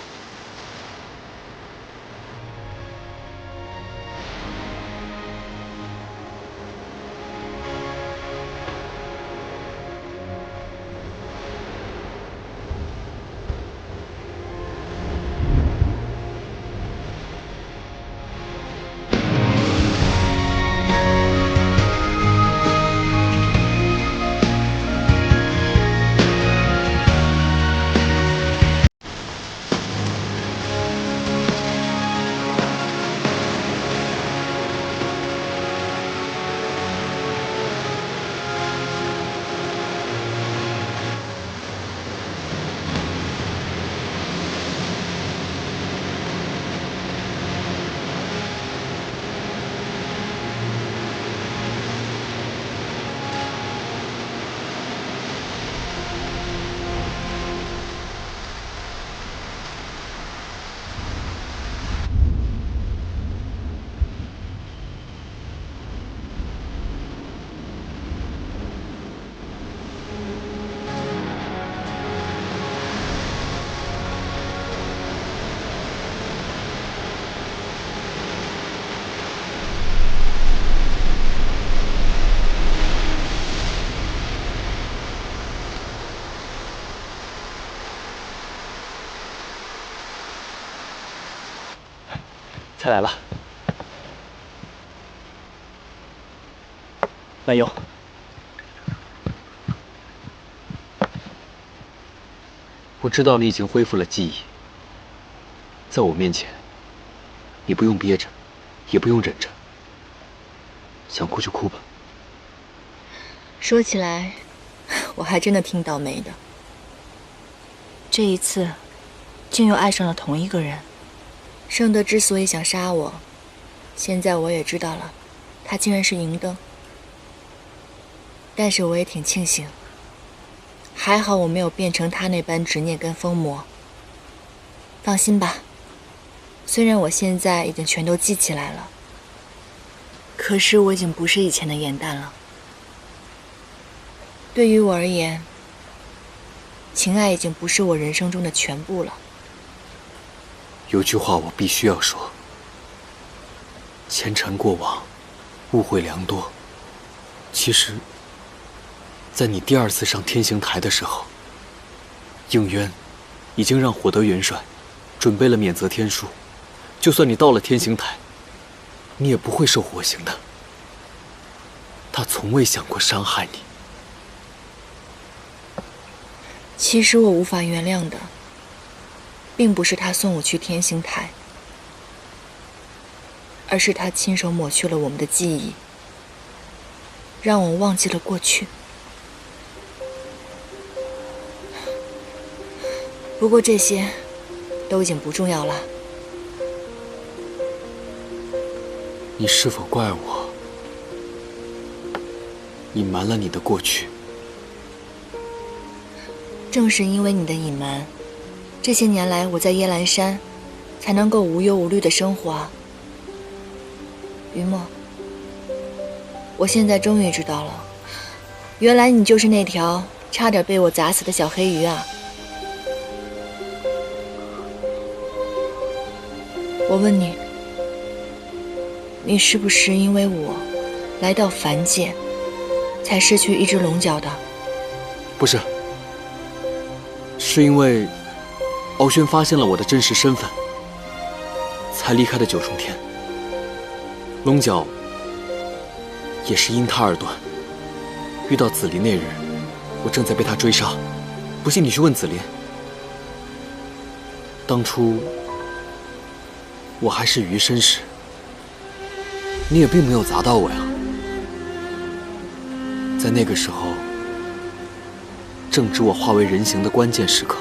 菜来了，慢用。我知道你已经恢复了记忆，在我面前，你不用憋着，也不用忍着，想哭就哭吧。说起来，我还真的挺倒霉的。这一次，竟又爱上了同一个人。圣德之所以想杀我，现在我也知道了，他竟然是银灯。但是我也挺庆幸，还好我没有变成他那般执念跟疯魔。放心吧，虽然我现在已经全都记起来了，可是我已经不是以前的颜淡了。对于我而言，情爱已经不是我人生中的全部了。有句话我必须要说：前尘过往，误会良多。其实，在你第2次上天刑台的时候，应渊已经让火德元帅准备了免责天书，就算你到了天刑台，你也不会受火刑的。他从未想过伤害你。其实我无法原谅的，并不是他送我去天刑台，而是他亲手抹去了我们的记忆，让我忘记了过去。不过这些都已经不重要了。你是否怪我隐瞒了你的过去？正是因为你的隐瞒，这些年来我在耶兰山才能够无忧无虑的生活啊。于墨，我现在终于知道了，原来你就是那条差点被我砸死的小黑鱼啊。我问你，你是不是因为我来到凡界才失去一只龙角的？不是，是因为敖轩发现了我的真实身份，才离开的九重天。龙角也是因他而断。遇到紫菱那日，我正在被他追杀，不信你去问紫菱。当初我还是余身时，你也并没有砸到我呀。在那个时候，正值我化为人形的关键时刻，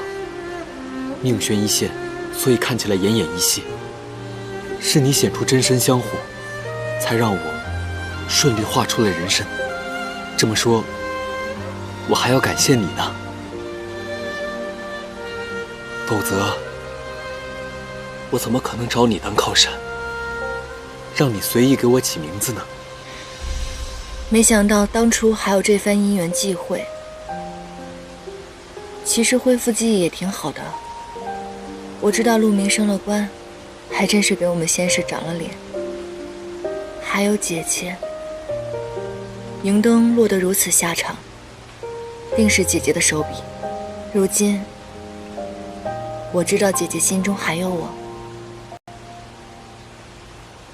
命悬一线，所以看起来奄奄一息。是你显出真身相护，才让我顺利化出了人身。这么说，我还要感谢你呢。否则，我怎么可能找你当靠山，让你随意给我起名字呢？没想到当初还有这番因缘际会。其实恢复记忆也挺好的。我知道陆明升了官，还真是给我们仙氏长了脸。还有姐姐，银灯落得如此下场，定是姐姐的手笔。如今，我知道姐姐心中还有我，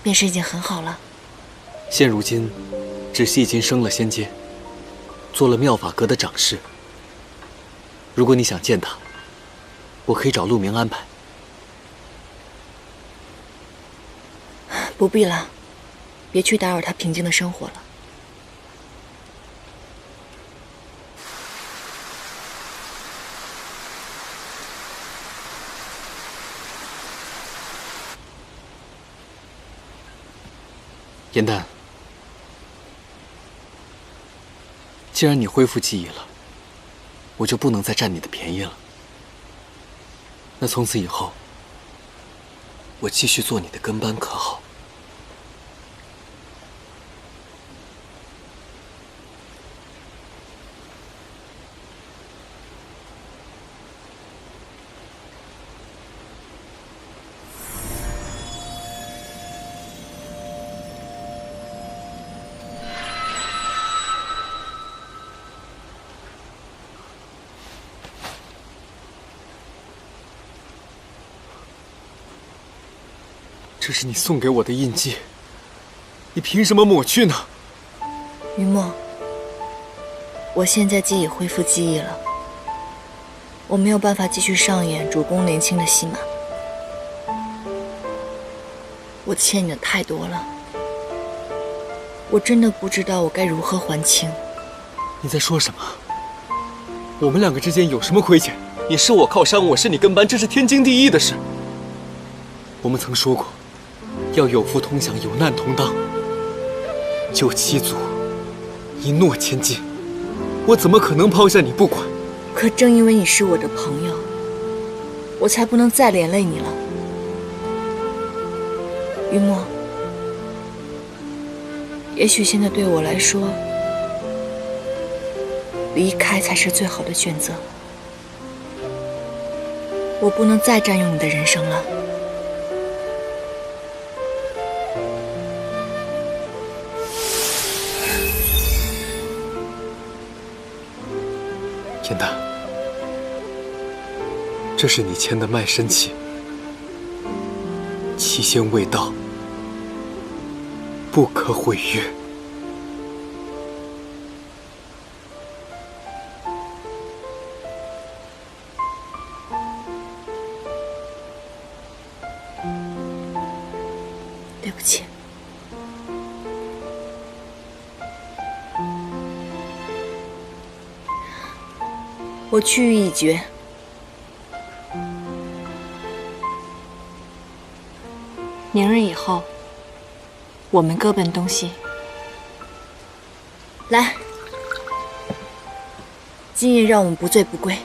便是已经很好了。现如今，芷溪已经升了仙阶，做了妙法阁的掌事。如果你想见他，我可以找陆明安排。不必了，别去打扰他平静的生活了。颜淡，既然你恢复记忆了，我就不能再占你的便宜了。那从此以后，我继续做你的跟班，可好？这是你送给我的印记，你凭什么抹去呢？于墨，我现在既已恢复记忆了，我没有办法继续上演主公年轻的戏码。我欠你的太多了，我真的不知道我该如何还清。你在说什么？我们两个之间有什么亏欠？你是我靠山，我是你跟班，这是天经地义的事。我们曾说过，要有福同享，有难同当。救七族，一诺千金，我怎么可能抛下你不管？可正因为你是我的朋友，我才不能再连累你了。于墨，也许现在对我来说，离开才是最好的选择。我不能再占用你的人生了。严丹，这是你签的卖身契，期限未到，不可毁约。对不起。我去意已决。明日以后，我们各奔东西。来，今夜让我们不醉不归。